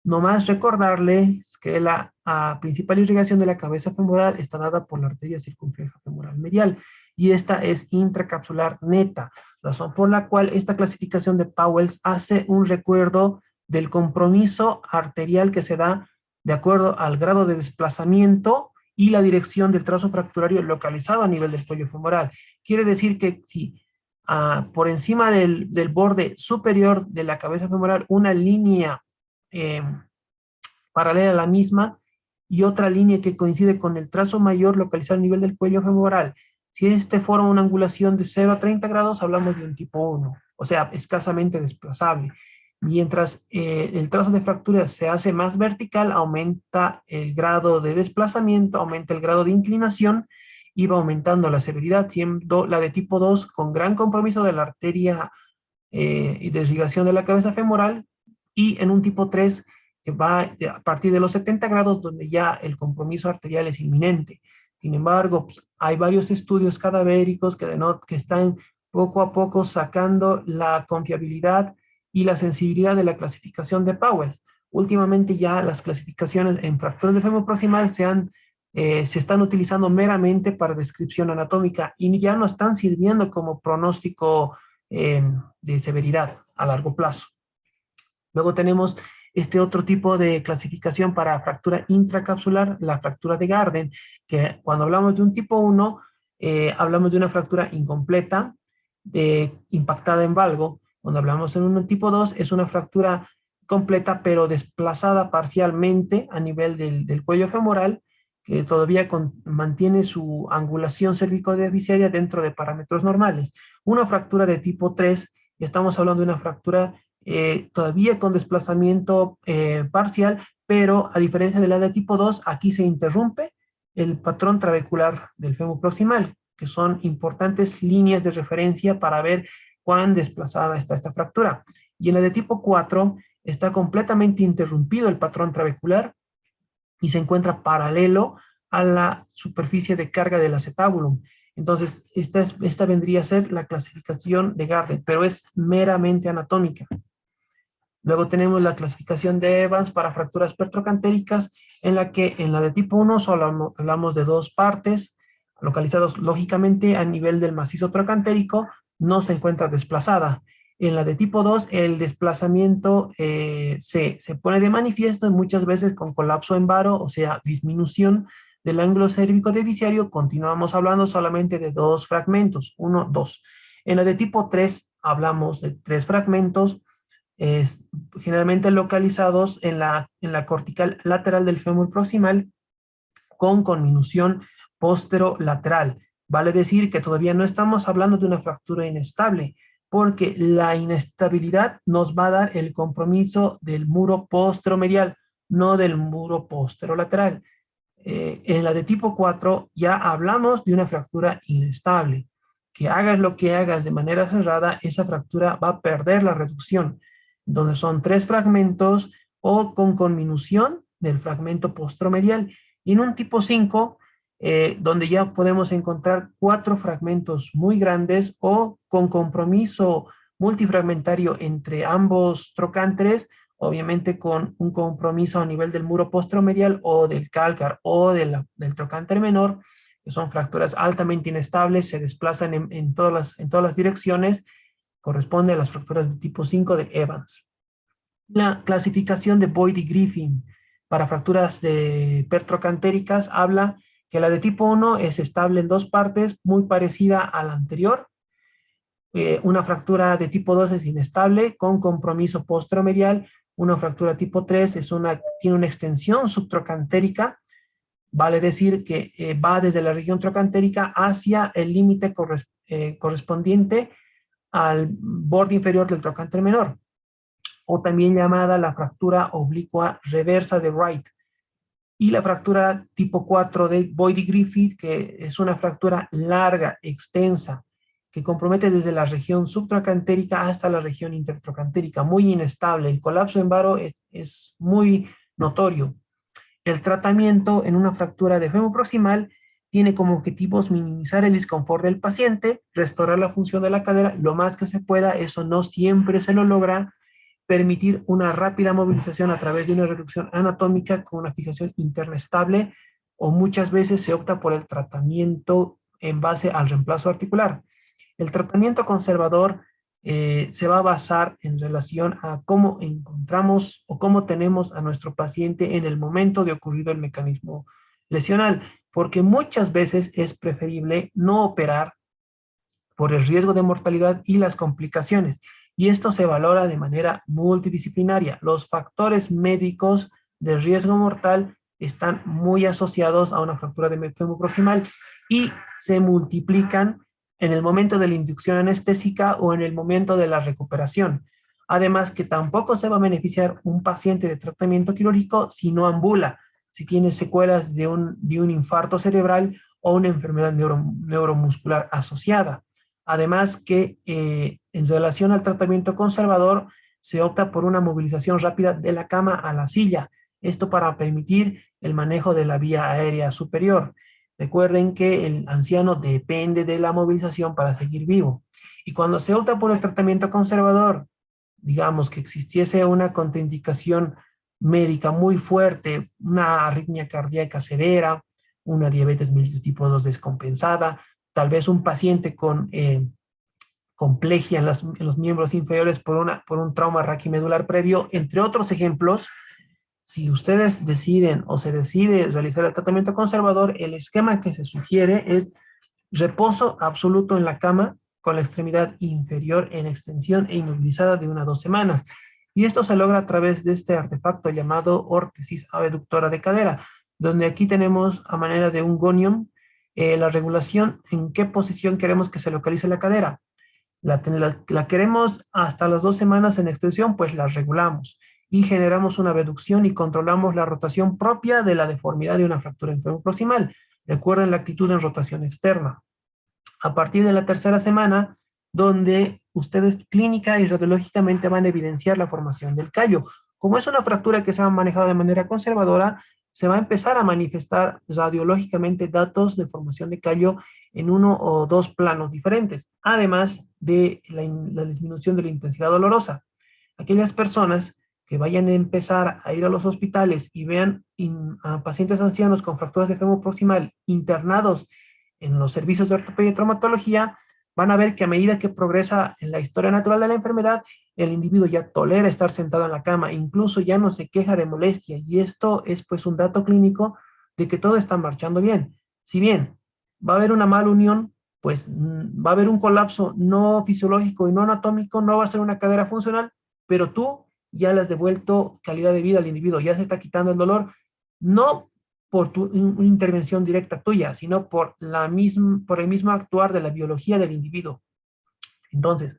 Nomás recordarles que la principal irrigación de la cabeza femoral está dada por la arteria circunfleja femoral medial y esta es intracapsular neta, razón por la cual esta clasificación de Pauwels hace un recuerdo del compromiso arterial que se da de acuerdo al grado de desplazamiento y la dirección del trazo fracturario localizado a nivel del cuello femoral. Quiere decir que si por encima del borde superior de la cabeza femoral una línea paralela a la misma y otra línea que coincide con el trazo mayor localizado a nivel del cuello femoral. Si este forma una angulación de 0 a 30 grados, hablamos de un tipo 1, o sea, escasamente desplazable. Mientras el trazo de fractura se hace más vertical, aumenta el grado de desplazamiento, aumenta el grado de inclinación y va aumentando la severidad, siendo la de tipo 2 con gran compromiso de la arteria y de irrigación de la cabeza femoral, y en un tipo 3 que va a partir de los 70 grados, donde ya el compromiso arterial es inminente. Sin embargo, pues, hay varios estudios cadavéricos que están poco a poco sacando la confiabilidad y la sensibilidad de la clasificación de Powers. Últimamente ya las clasificaciones en fracturas de fémur proximal se están utilizando meramente para descripción anatómica y ya no están sirviendo como pronóstico de severidad a largo plazo. Luego tenemos este otro tipo de clasificación para fractura intracapsular, la fractura de Garden, que cuando hablamos de un tipo 1, hablamos de una fractura incompleta, impactada en valgo. Cuando hablamos en un tipo 2, es una fractura completa, pero desplazada parcialmente a nivel del cuello femoral, que todavía mantiene su angulación cervicodeficiaria dentro de parámetros normales. Una fractura de tipo 3, estamos hablando de una fractura todavía con desplazamiento parcial, pero a diferencia de la de tipo 2, aquí se interrumpe el patrón trabecular del fémur proximal, que son importantes líneas de referencia para ver cuán desplazada está esta fractura. Y en la de tipo 4 está completamente interrumpido el patrón trabecular y se encuentra paralelo a la superficie de carga del acetabulum. Entonces, esta vendría a ser la clasificación de Gardner, pero es meramente anatómica. Luego tenemos la clasificación de Evans para fracturas pertrocantéricas, en la que en la de tipo 1 solo hablamos de dos partes, localizados lógicamente a nivel del macizo trocantérico, no se encuentra desplazada. En la de tipo 2, el desplazamiento se pone de manifiesto muchas veces con colapso en varo, o sea, disminución del ángulo cérvico-deficiario. Continuamos hablando solamente de dos fragmentos, 1, 2. En la de tipo 3 hablamos de tres fragmentos, generalmente localizados en la cortical lateral del fémur proximal con conminución posterolateral. Vale decir que todavía no estamos hablando de una fractura inestable, porque la inestabilidad nos va a dar el compromiso del muro posteromedial, no del muro posterolateral. En la de tipo 4 ya hablamos de una fractura inestable. Que hagas lo que hagas de manera cerrada, esa fractura va a perder la reducción. Entonces son tres fragmentos o con conminución del fragmento posteromedial. Y en un tipo 5, donde ya podemos encontrar cuatro fragmentos muy grandes o con compromiso multifragmentario entre ambos trocánteres, obviamente con un compromiso a nivel del muro posteromedial o del cálcar o del trocánter menor, que son fracturas altamente inestables, se desplazan en todas las direcciones, corresponde a las fracturas de tipo 5 de Evans. La clasificación de Boyd y Griffin para fracturas pertrocantéricas habla que la de tipo 1 es estable en dos partes, muy parecida a la anterior. Una fractura de tipo 2 es inestable, con compromiso posteromedial. Una fractura tipo 3 tiene una extensión subtrocantérica, vale decir que va desde la región trocantérica hacia el límite correspondiente al borde inferior del trocánter menor, o también llamada la fractura oblicua reversa de Wright. Y la fractura tipo 4 de Boyd y Griffith, que es una fractura larga, extensa, que compromete desde la región subtrocantérica hasta la región intertrocantérica, muy inestable. El colapso en varo es muy notorio. El tratamiento en una fractura de fémur proximal tiene como objetivos minimizar el disconfort del paciente, restaurar la función de la cadera lo más que se pueda. Eso no siempre se lo logra. Permitir una rápida movilización a través de una reducción anatómica con una fijación interna estable, o muchas veces se opta por el tratamiento en base al reemplazo articular. El tratamiento conservador se va a basar en relación a cómo encontramos o cómo tenemos a nuestro paciente en el momento de ocurrido el mecanismo lesional, porque muchas veces es preferible no operar por el riesgo de mortalidad y las complicaciones, y esto se valora de manera multidisciplinaria. Los factores médicos de riesgo mortal están muy asociados a una fractura de fémur proximal y se multiplican en el momento de la inducción anestésica o en el momento de la recuperación. Además que tampoco se va a beneficiar un paciente de tratamiento quirúrgico si no ambula, si tiene secuelas de un infarto cerebral o una enfermedad neuromuscular asociada. Además que en relación al tratamiento conservador, se opta por una movilización rápida de la cama a la silla. Esto para permitir el manejo de la vía aérea superior. Recuerden que el anciano depende de la movilización para seguir vivo. Y cuando se opta por el tratamiento conservador, digamos que existiese una contraindicación médica muy fuerte, una arritmia cardíaca severa, una diabetes mellitus tipo 2 descompensada, tal vez un paciente con complegia en los miembros inferiores por un trauma raquimedular previo, entre otros ejemplos. Si ustedes deciden o se decide realizar el tratamiento conservador, el esquema que se sugiere es reposo absoluto en la cama con la extremidad inferior en extensión e inmovilizada de 1 a 2 semanas. Y esto se logra a través de este artefacto llamado órtesis abductora de cadera, donde aquí tenemos a manera de un gonium la regulación en qué posición queremos que se localice la cadera. La queremos hasta las 2 semanas en extensión, pues la regulamos y generamos una reducción y controlamos la rotación propia de la deformidad de una fractura inferoproximal. Recuerden la actitud en rotación externa. A partir de la 3ª semana, donde ustedes clínica y radiológicamente van a evidenciar la formación del callo. Como es una fractura que se ha manejado de manera conservadora, se va a empezar a manifestar radiológicamente datos de formación de callo en 1 o 2 planos diferentes, además de la disminución de la intensidad dolorosa. Aquellas personas que vayan a empezar a ir a los hospitales y vean a pacientes ancianos con fracturas de fémur proximal internados en los servicios de ortopedia y traumatología, van a ver que a medida que progresa en la historia natural de la enfermedad, el individuo ya tolera estar sentado en la cama, incluso ya no se queja de molestia, y esto es pues un dato clínico de que todo está marchando bien. Si bien va a haber una mala unión, pues va a haber un colapso no fisiológico y no anatómico, no va a ser una cadera funcional, pero tú ya le has devuelto calidad de vida al individuo, ya se está quitando el dolor, no por una intervención directa tuya, sino por el mismo actuar de la biología del individuo. Entonces,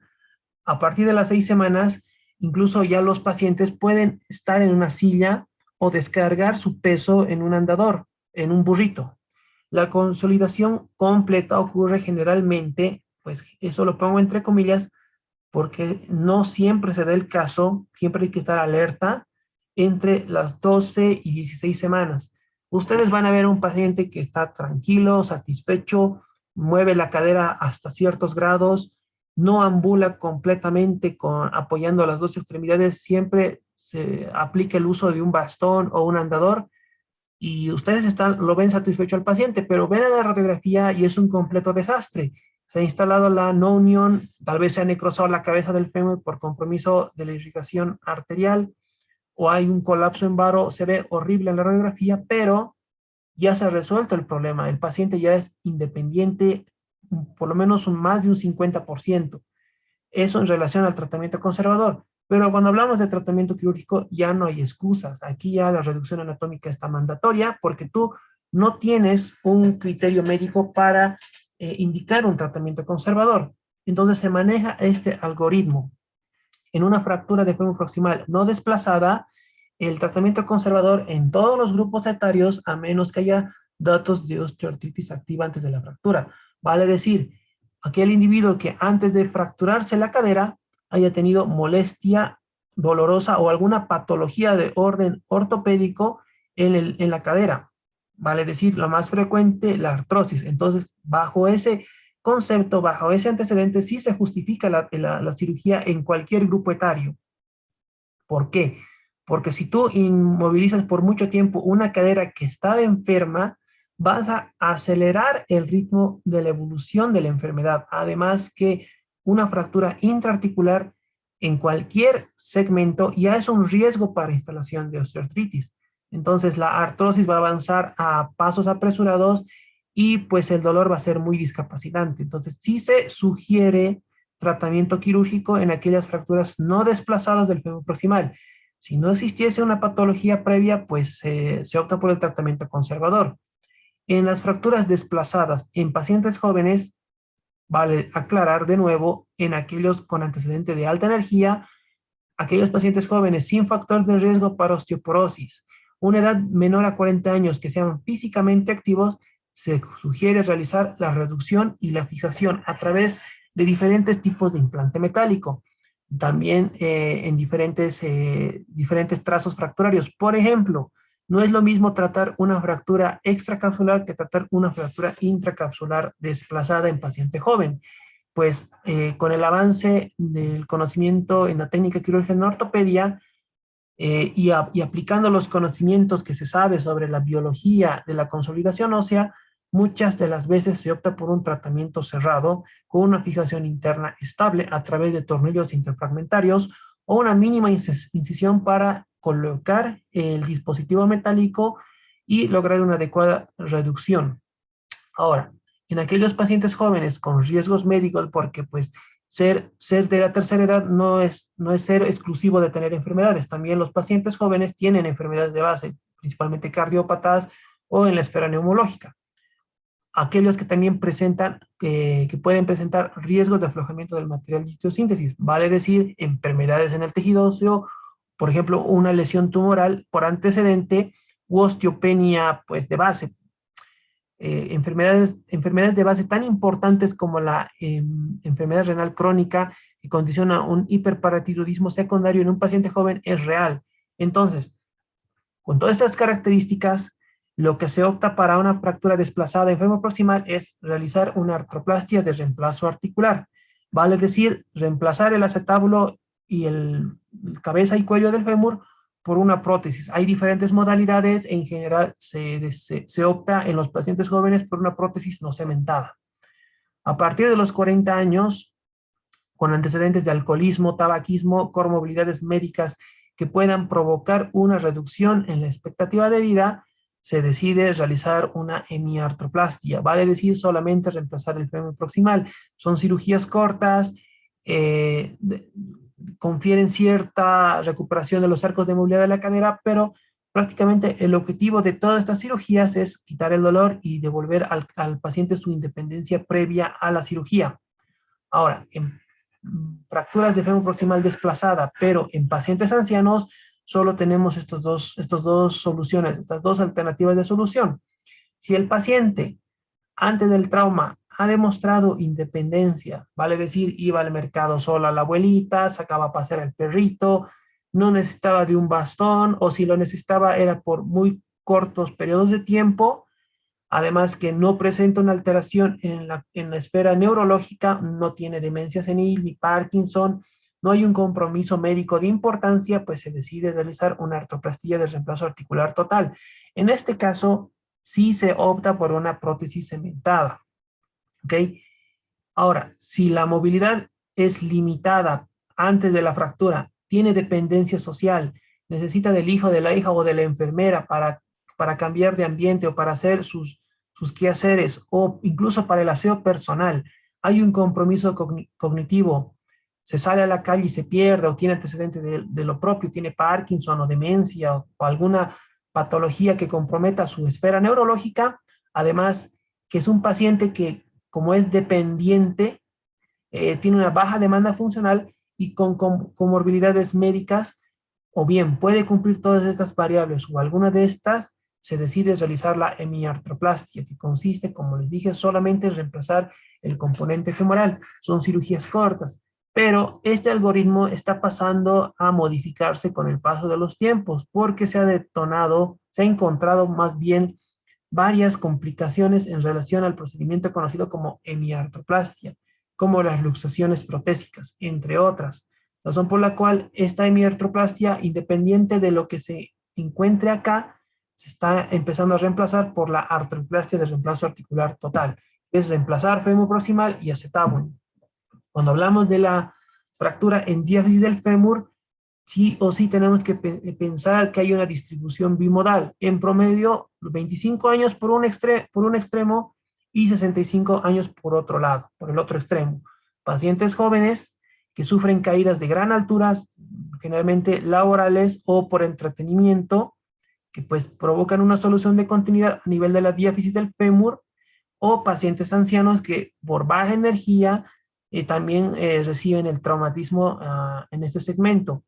a partir de las 6 semanas, incluso ya los pacientes pueden estar en una silla o descargar su peso en un andador, en un burrito. La consolidación completa ocurre generalmente, pues eso lo pongo entre comillas, porque no siempre se da el caso, siempre hay que estar alerta entre las 12 y 16 semanas. Ustedes van a ver un paciente que está tranquilo, satisfecho, mueve la cadera hasta ciertos grados, no ambula completamente apoyando las dos extremidades, siempre se aplica el uso de un bastón o un andador y ustedes lo ven satisfecho al paciente, pero ven a la radiografía y es un completo desastre. Se ha instalado la no unión, tal vez se ha necrosado la cabeza del fémur por compromiso de la irrigación arterial, o hay un colapso en varo, se ve horrible en la radiografía, pero ya se ha resuelto el problema. El paciente ya es independiente, por lo menos más de un 50%. Eso en relación al tratamiento conservador. Pero cuando hablamos de tratamiento quirúrgico ya no hay excusas. Aquí ya la reducción anatómica está mandatoria porque tú no tienes un criterio médico para indicar un tratamiento conservador. Entonces se maneja este algoritmo. En una fractura de fémur proximal no desplazada, el tratamiento conservador en todos los grupos etarios, a menos que haya datos de osteoartritis activa antes de la fractura. Vale decir, aquel individuo que antes de fracturarse la cadera haya tenido molestia dolorosa o alguna patología de orden ortopédico en la cadera. Vale decir, lo más frecuente, la artrosis. Entonces, bajo ese concepto, bajo ese antecedente, sí se justifica la cirugía en cualquier grupo etario. ¿Por qué? Porque si tú inmovilizas por mucho tiempo una cadera que estaba enferma, vas a acelerar el ritmo de la evolución de la enfermedad. Además que una fractura intraarticular en cualquier segmento ya es un riesgo para instalación de osteoartritis. Entonces la artrosis va a avanzar a pasos apresurados y pues el dolor va a ser muy discapacitante. Entonces sí se sugiere tratamiento quirúrgico en aquellas fracturas no desplazadas del fémur proximal. Si no existiese una patología previa, pues se opta por el tratamiento conservador. En las fracturas desplazadas en pacientes jóvenes, vale aclarar de nuevo, en aquellos con antecedente de alta energía, aquellos pacientes jóvenes sin factor de riesgo para osteoporosis, una edad menor a 40 años que sean físicamente activos, se sugiere realizar la reducción y la fijación a través de diferentes tipos de implante metálico, también en diferentes trazos fracturarios. Por ejemplo, no es lo mismo tratar una fractura extracapsular que tratar una fractura intracapsular desplazada en paciente joven. Pues con el avance del conocimiento en la técnica quirúrgica en ortopedia y aplicando los conocimientos que se sabe sobre la biología de la consolidación ósea, muchas de las veces se opta por un tratamiento cerrado con una fijación interna estable a través de tornillos interfragmentarios o una mínima incisión para colocar el dispositivo metálico y lograr una adecuada reducción. Ahora, en aquellos pacientes jóvenes con riesgos médicos, porque pues ser de la tercera edad no es ser exclusivo de tener enfermedades. También los pacientes jóvenes tienen enfermedades de base, principalmente cardiópatas o en la esfera neumológica. Aquellos que también presentan, que pueden presentar riesgos de aflojamiento del material de osteosíntesis, vale decir, enfermedades en el tejido óseo, por ejemplo, una lesión tumoral por antecedente u osteopenia pues de base. Enfermedades de base tan importantes como la enfermedad renal crónica que condiciona un hiperparatiroidismo secundario en un paciente joven es real. Entonces, con todas estas características, lo que se opta para una fractura desplazada en fémur proximal es realizar una artroplastia de reemplazo articular. Vale decir, reemplazar el acetábulo y el cabeza y cuello del fémur por una prótesis. Hay diferentes modalidades, en general se opta en los pacientes jóvenes por una prótesis no cementada. A partir de los 40 años, con antecedentes de alcoholismo, tabaquismo, comorbilidades médicas que puedan provocar una reducción en la expectativa de vida, se decide realizar una hemiartroplastia, vale decir solamente reemplazar el fémur proximal. Son cirugías cortas, confieren cierta recuperación de los arcos de movilidad de la cadera, pero prácticamente el objetivo de todas estas cirugías es quitar el dolor y devolver al paciente su independencia previa a la cirugía. Ahora, en fracturas de fémur proximal desplazada, pero en pacientes ancianos, solo tenemos estas dos soluciones, estas dos alternativas de solución. Si el paciente, antes del trauma, ha demostrado independencia, vale decir, iba al mercado sola la abuelita, sacaba a pasear al perrito, no necesitaba de un bastón, o si lo necesitaba era por muy cortos periodos de tiempo, además que no presenta una alteración en la esfera neurológica, no tiene demencia senil ni Parkinson, no hay un compromiso médico de importancia, pues se decide realizar una artroplastia de reemplazo articular total. En este caso, sí se opta por una prótesis cementada. ¿Ok? Ahora, si la movilidad es limitada antes de la fractura, tiene dependencia social, necesita del hijo, de la hija o de la enfermera para cambiar de ambiente o para hacer sus quehaceres o incluso para el aseo personal, hay un compromiso cognitivo, se sale a la calle y se pierde o tiene antecedentes de lo propio, tiene Parkinson o demencia o alguna patología que comprometa su esfera neurológica, además que es un paciente que como es dependiente, tiene una baja demanda funcional y con comorbilidades médicas, o bien puede cumplir todas estas variables o alguna de estas, se decide realizar la hemiartroplastia, que consiste, como les dije, solamente en reemplazar el componente femoral. Son cirugías cortas, pero este algoritmo está pasando a modificarse con el paso de los tiempos, porque se ha encontrado más bien varias complicaciones en relación al procedimiento conocido como hemiartroplastia, como las luxaciones protésicas, entre otras. Razón por la cual esta hemiartroplastia, independiente de lo que se encuentre acá, se está empezando a reemplazar por la artroplastia de reemplazo articular total, que es reemplazar fémur proximal y acetábulo. Cuando hablamos de la fractura en diáfisis del fémur, sí o sí tenemos que pensar que hay una distribución bimodal. En promedio, 25 años por un extremo y 65 años por otro lado, por el otro extremo. Pacientes jóvenes que sufren caídas de gran altura, generalmente laborales o por entretenimiento, que pues provocan una solución de continuidad a nivel de la diáfisis del fémur, o pacientes ancianos que por baja energía también reciben el traumatismo en este segmento.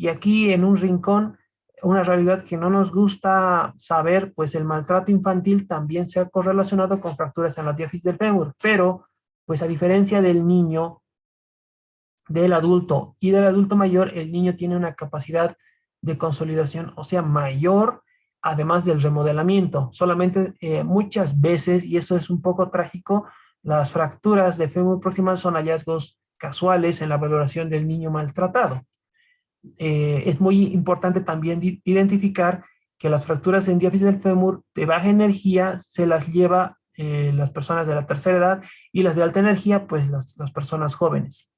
Y aquí en un rincón, una realidad que no nos gusta saber, pues el maltrato infantil también se ha correlacionado con fracturas en la diáfisis del fémur, pero pues a diferencia del niño, del adulto y del adulto mayor, el niño tiene una capacidad de consolidación, o sea, mayor, además del remodelamiento. Solamente muchas veces, y eso es un poco trágico, las fracturas de fémur proximal son hallazgos casuales en la valoración del niño maltratado. Es muy importante también identificar que las fracturas en diáfisis del fémur de baja energía se las lleva las personas de la tercera edad, y las de alta energía, pues las personas jóvenes.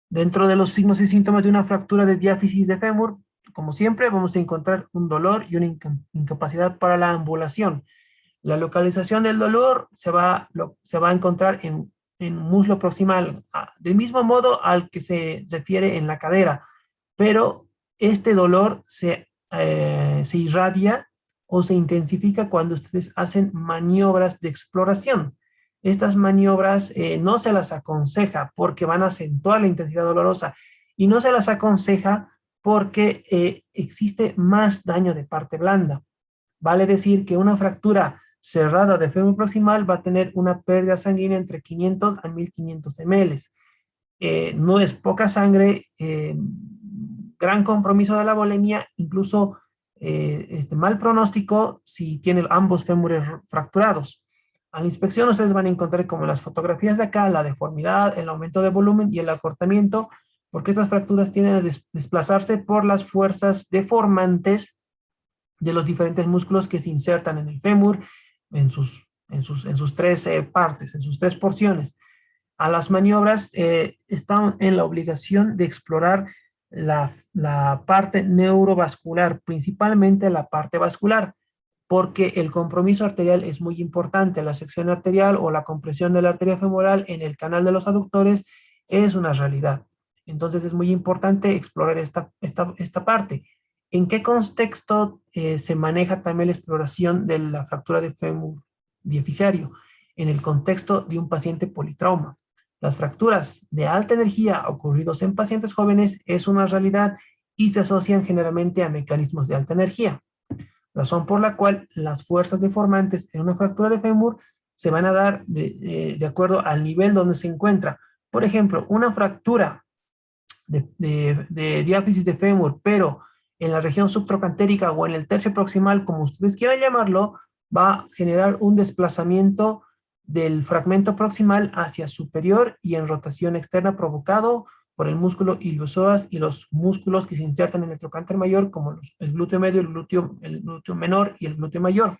Dentro de los signos y síntomas de una fractura de diáfisis de fémur, como siempre, vamos a encontrar un dolor y una incapacidad para la ambulación. La localización del dolor se va a encontrar en muslo proximal, del mismo modo al que se refiere en la cadera, pero este dolor se irradia o se intensifica cuando ustedes hacen maniobras de exploración. Estas maniobras no se las aconseja porque van a acentuar la intensidad dolorosa, y no se las aconseja porque existe más daño de parte blanda. Vale decir que una fractura cerrada de fémur proximal va a tener una pérdida sanguínea entre 500 a 1500 ml. No es poca sangre, gran compromiso de la volemia, incluso mal pronóstico si tiene ambos fémures fracturados. A la inspección ustedes van a encontrar, como en las fotografías de acá, la deformidad, el aumento de volumen y el acortamiento, porque estas fracturas tienden a desplazarse por las fuerzas deformantes de los diferentes músculos que se insertan en el fémur en sus tres partes, en sus tres porciones. A las maniobras están en la obligación de explorar la parte neurovascular, principalmente la parte vascular, porque el compromiso arterial es muy importante. La sección arterial o la compresión de la arteria femoral en el canal de los aductores es una realidad. Entonces es muy importante explorar esta parte. ¿En qué contexto se maneja también la exploración de la fractura de fémur diaficiario? En el contexto de un paciente politrauma. Las fracturas de alta energía ocurridos en pacientes jóvenes es una realidad y se asocian generalmente a mecanismos de alta energía, razón por la cual las fuerzas deformantes en una fractura de fémur se van a dar de acuerdo al nivel donde se encuentra. Por ejemplo, una fractura de diáfisis de fémur, pero en la región subtrocantérica o en el tercio proximal, como ustedes quieran llamarlo, va a generar un desplazamiento del fragmento proximal hacia superior y en rotación externa provocado por el músculo iliosoas y los músculos que se insertan en el trocánter mayor, como el glúteo medio, el glúteo menor y el glúteo mayor.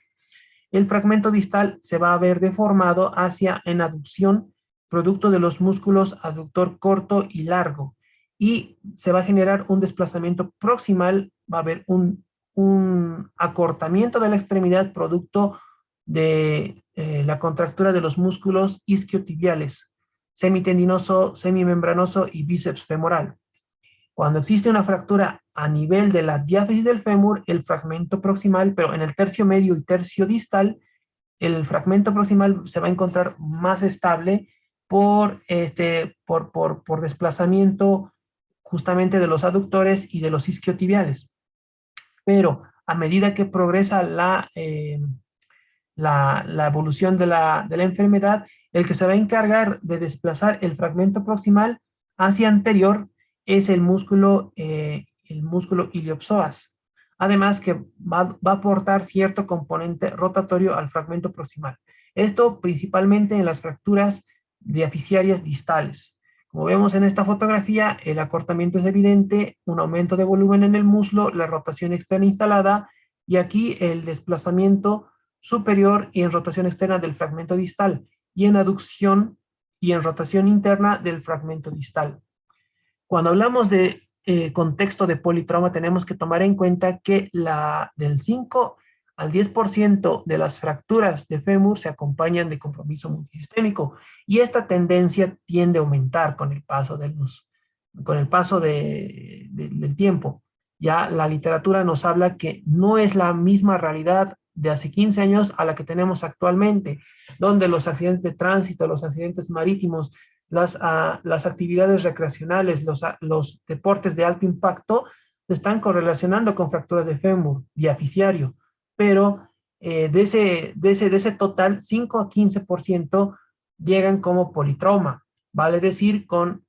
El fragmento distal se va a ver deformado hacia en aducción, producto de los músculos aductor corto y largo, y se va a generar un desplazamiento proximal, va a haber un acortamiento de la extremidad producto de la contractura de los músculos isquiotibiales, semitendinoso, semimembranoso y bíceps femoral. Cuando existe una fractura a nivel de la diáfisis del fémur, el fragmento proximal, pero en el tercio medio y tercio distal, el fragmento proximal se va a encontrar más estable por desplazamiento justamente de los aductores y de los isquiotibiales. Pero a medida que progresa la evolución de la enfermedad, el que se va a encargar de desplazar el fragmento proximal hacia anterior es el músculo iliopsoas. Además que va a aportar cierto componente rotatorio al fragmento proximal. Esto principalmente en las fracturas diaficiarias distales. Como vemos en esta fotografía, el acortamiento es evidente, un aumento de volumen en el muslo, la rotación externa instalada, y aquí el desplazamiento superior y en rotación externa del fragmento distal, y en aducción y en rotación interna del fragmento distal. Cuando hablamos de contexto de politrauma, tenemos que tomar en cuenta que del 5 al 10% de las fracturas de fémur se acompañan de compromiso multisistémico, y esta tendencia tiende a aumentar con el paso del tiempo. Ya la literatura nos habla que no es la misma realidad de hace 15 años a la que tenemos actualmente, donde los accidentes de tránsito, los accidentes marítimos las actividades recreacionales, los deportes de alto impacto, se están correlacionando con fracturas de fémur diaficiario, pero de ese total, 5 a 15% llegan como politrauma, vale decir, con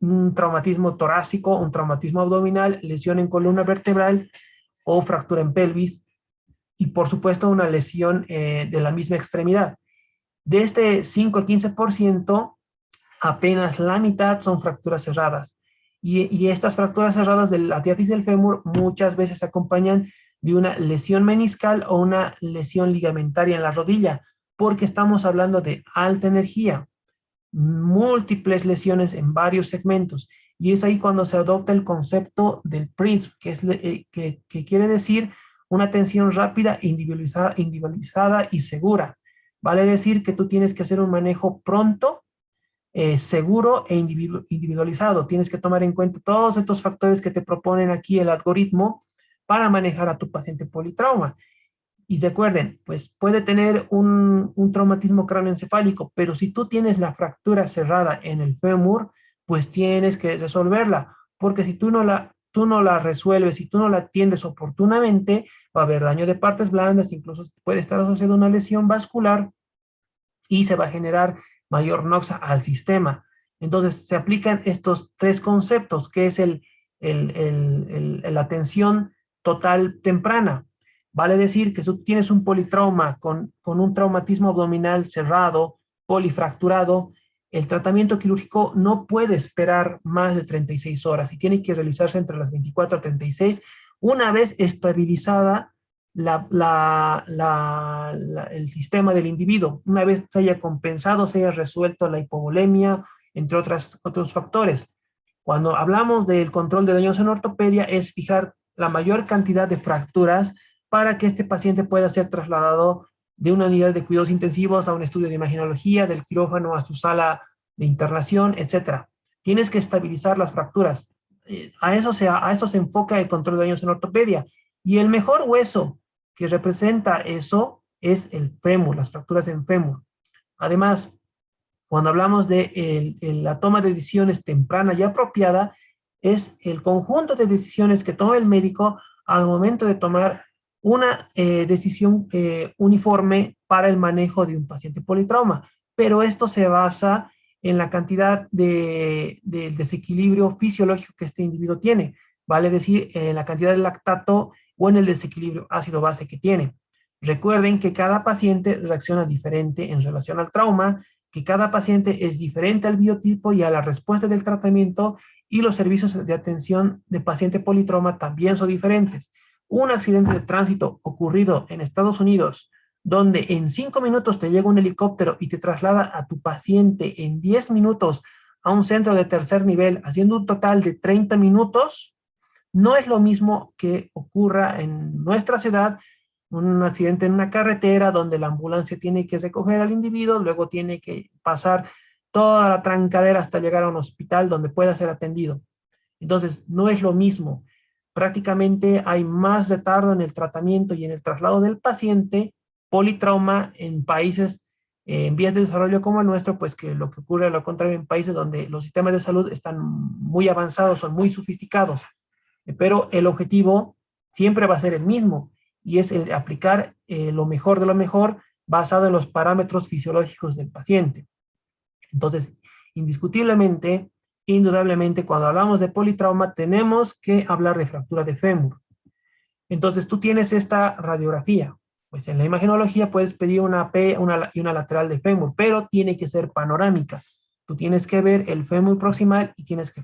un traumatismo torácico, un traumatismo abdominal, lesión en columna vertebral o fractura en pelvis, y por supuesto una lesión de la misma extremidad. De este 5 a 15%, apenas la mitad son fracturas cerradas. Y estas fracturas cerradas de la diáfisis del fémur muchas veces se acompañan de una lesión meniscal o una lesión ligamentaria en la rodilla, porque estamos hablando de alta energía, múltiples lesiones en varios segmentos. Y es ahí cuando se adopta el concepto del PRINCE, que quiere decir una atención rápida, individualizada y segura. Vale decir que tú tienes que hacer un manejo pronto, seguro e individualizado. Tienes que tomar en cuenta todos estos factores que te proponen aquí el algoritmo para manejar a tu paciente politrauma. Y recuerden, pues puede tener un traumatismo cráneoencefálico, pero si tú tienes la fractura cerrada en el fémur, pues tienes que resolverla, porque si tú no la resuelves, si tú no la atiendes oportunamente, va a haber daño de partes blandas, incluso puede estar asociada a una lesión vascular y se va a generar mayor noxa al sistema. Entonces, se aplican estos tres conceptos, que es la atención total temprana. Vale decir que si tú tienes un politrauma con un traumatismo abdominal cerrado, polifracturado, el tratamiento quirúrgico no puede esperar más de 36 horas y tiene que realizarse entre las 24 a 36, una vez estabilizada el sistema del individuo, una vez se haya compensado, se haya resuelto la hipovolemia, entre otros factores. Cuando hablamos del control de daños en ortopedia, es fijar la mayor cantidad de fracturas para que este paciente pueda ser trasladado de una unidad de cuidados intensivos a un estudio de imagenología, del quirófano a su sala de internación, etc. Tienes que estabilizar las fracturas. A eso se enfoca el control de daños en ortopedia. Y el mejor hueso que representa eso es el fémur, las fracturas en fémur. Además, cuando hablamos de la toma de decisiones temprana y apropiada, es el conjunto de decisiones que toma el médico al momento de tomar una decisión uniforme para el manejo de un paciente politrauma. Pero esto se basa en la cantidad del desequilibrio fisiológico que este individuo tiene, vale decir, en la cantidad de lactato o en el desequilibrio ácido-base que tiene. Recuerden que cada paciente reacciona diferente en relación al trauma, que cada paciente es diferente al biotipo y a la respuesta del tratamiento, y los servicios de atención de paciente politrauma también son diferentes. Un accidente de tránsito ocurrido en Estados Unidos, donde en 5 minutos te llega un helicóptero y te traslada a tu paciente en 10 minutos a un centro de tercer nivel, haciendo un total de 30 minutos, no es lo mismo que ocurra en nuestra ciudad, un accidente en una carretera donde la ambulancia tiene que recoger al individuo, luego tiene que pasar toda la trancadera hasta llegar a un hospital donde pueda ser atendido. Entonces, no es lo mismo. Prácticamente hay más retardo en el tratamiento y en el traslado del paciente politrauma en países en vías de desarrollo como el nuestro, pues que lo que ocurre a lo contrario en países donde los sistemas de salud están muy avanzados, son muy sofisticados. Pero el objetivo siempre va a ser el mismo, y es el aplicar lo mejor de lo mejor basado en los parámetros fisiológicos del paciente. Entonces, indiscutiblemente, indudablemente, cuando hablamos de politrauma, tenemos que hablar de fractura de fémur. Entonces, tú tienes esta radiografía. Pues en la imagenología puedes pedir una P y una lateral de fémur, pero tiene que ser panorámica. Tú tienes que ver el fémur proximal y tienes que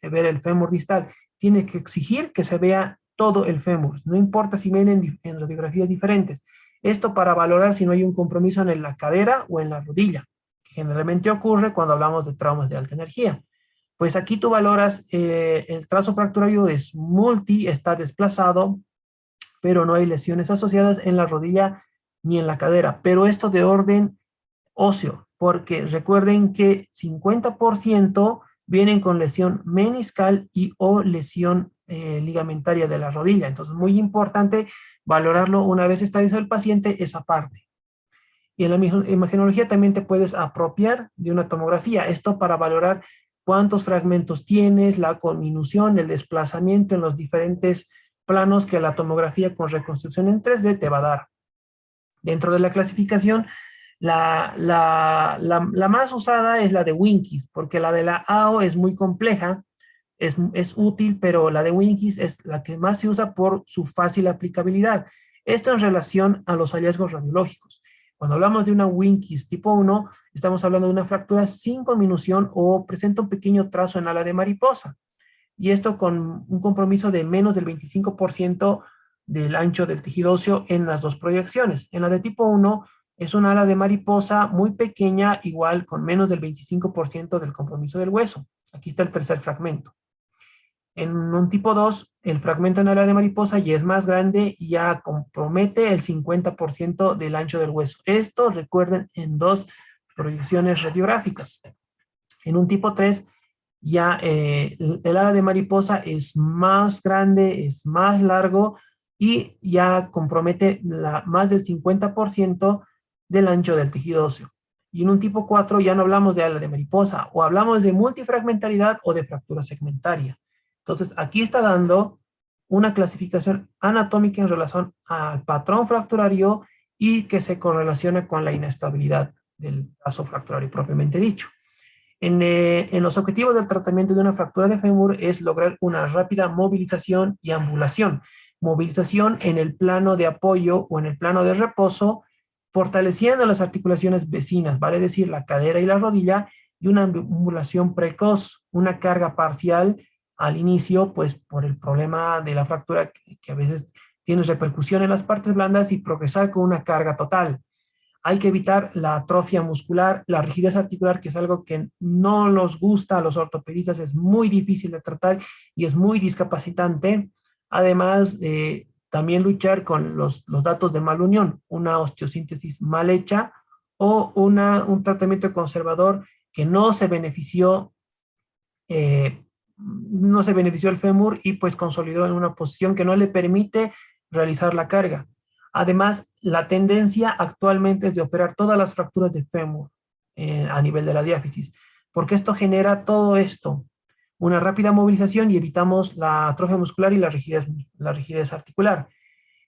ver el fémur distal. Tienes que exigir que se vea todo el fémur. No importa si vienen en radiografías diferentes. Esto para valorar si no hay un compromiso en la cadera o en la rodilla, que generalmente ocurre cuando hablamos de traumas de alta energía. Pues aquí tú valoras, el trazo fracturario es está desplazado, pero no hay lesiones asociadas en la rodilla ni en la cadera. Pero esto de orden óseo, porque recuerden que 50% vienen con lesión meniscal y o lesión ligamentaria de la rodilla. Entonces, muy importante valorarlo una vez estabilizado el paciente, esa parte. Y en la imagenología también te puedes apropiar de una tomografía. Esto para valorar cuántos fragmentos tienes, la conminución, el desplazamiento en los diferentes planos que la tomografía con reconstrucción en 3D te va a dar. Dentro de la clasificación, la más usada es la de Winkies, porque la de la AO es muy compleja, es útil, pero la de Winkies es la que más se usa por su fácil aplicabilidad. Esto en relación a los hallazgos radiológicos. Cuando hablamos de una Winkies tipo 1, estamos hablando de una fractura sin conminución o presenta un pequeño trazo en ala de mariposa. Y esto con un compromiso de menos del 25% del ancho del tejido óseo en las dos proyecciones. En la de tipo 1 es una ala de mariposa muy pequeña, igual con menos del 25% del compromiso del hueso. Aquí está el tercer fragmento. En un tipo 2, el fragmento en ala de mariposa ya es más grande y ya compromete el 50% del ancho del hueso. Esto, recuerden, en dos proyecciones radiográficas. En un tipo 3, ya el ala de mariposa es más grande, es más largo y ya compromete más del 50% del ancho del tejido óseo. Y en un tipo 4 ya no hablamos de ala de mariposa, o hablamos de multifragmentalidad o de fractura segmentaria. Entonces, aquí está dando una clasificación anatómica en relación al patrón fracturario y que se correlaciona con la inestabilidad del trazo fracturario propiamente dicho. En los objetivos del tratamiento de una fractura de fémur es lograr una rápida movilización y ambulación. Movilización en el plano de apoyo o en el plano de reposo, fortaleciendo las articulaciones vecinas, vale decir la cadera y la rodilla, y una ambulación precoz, una carga parcial al inicio, pues por el problema de la fractura que a veces tiene repercusión en las partes blandas y progresar con una carga total. Hay que evitar la atrofia muscular, la rigidez articular, que es algo que no nos gusta a los ortopedistas, es muy difícil de tratar y es muy discapacitante. Además, también luchar con los datos de mal unión, una osteosíntesis mal hecha o un tratamiento conservador que no se benefició el fémur y pues consolidó en una posición que no le permite realizar la carga. Además, la tendencia actualmente es de operar todas las fracturas de fémur a nivel de la diáfisis, porque esto genera todo esto, una rápida movilización y evitamos la atrofia muscular y la rigidez articular.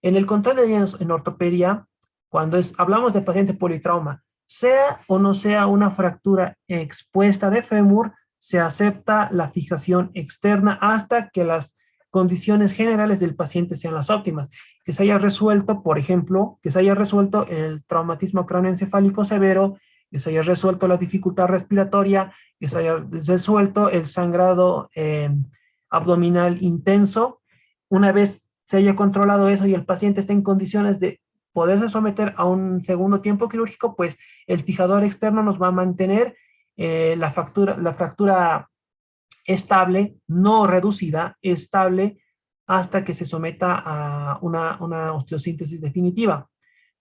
En el control de daños en ortopedia, cuando hablamos de paciente politrauma, sea o no sea una fractura expuesta de fémur, se acepta la fijación externa hasta que las condiciones generales del paciente sean las óptimas. Que se haya resuelto, por ejemplo, que se haya resuelto el traumatismo cráneoencefálico severo, que se haya resuelto la dificultad respiratoria, que se haya resuelto el sangrado abdominal intenso. Una vez se haya controlado eso y el paciente está en condiciones de poderse someter a un segundo tiempo quirúrgico, pues el fijador externo nos va a mantener la fractura estable, no reducida, estable, hasta que se someta a una osteosíntesis definitiva.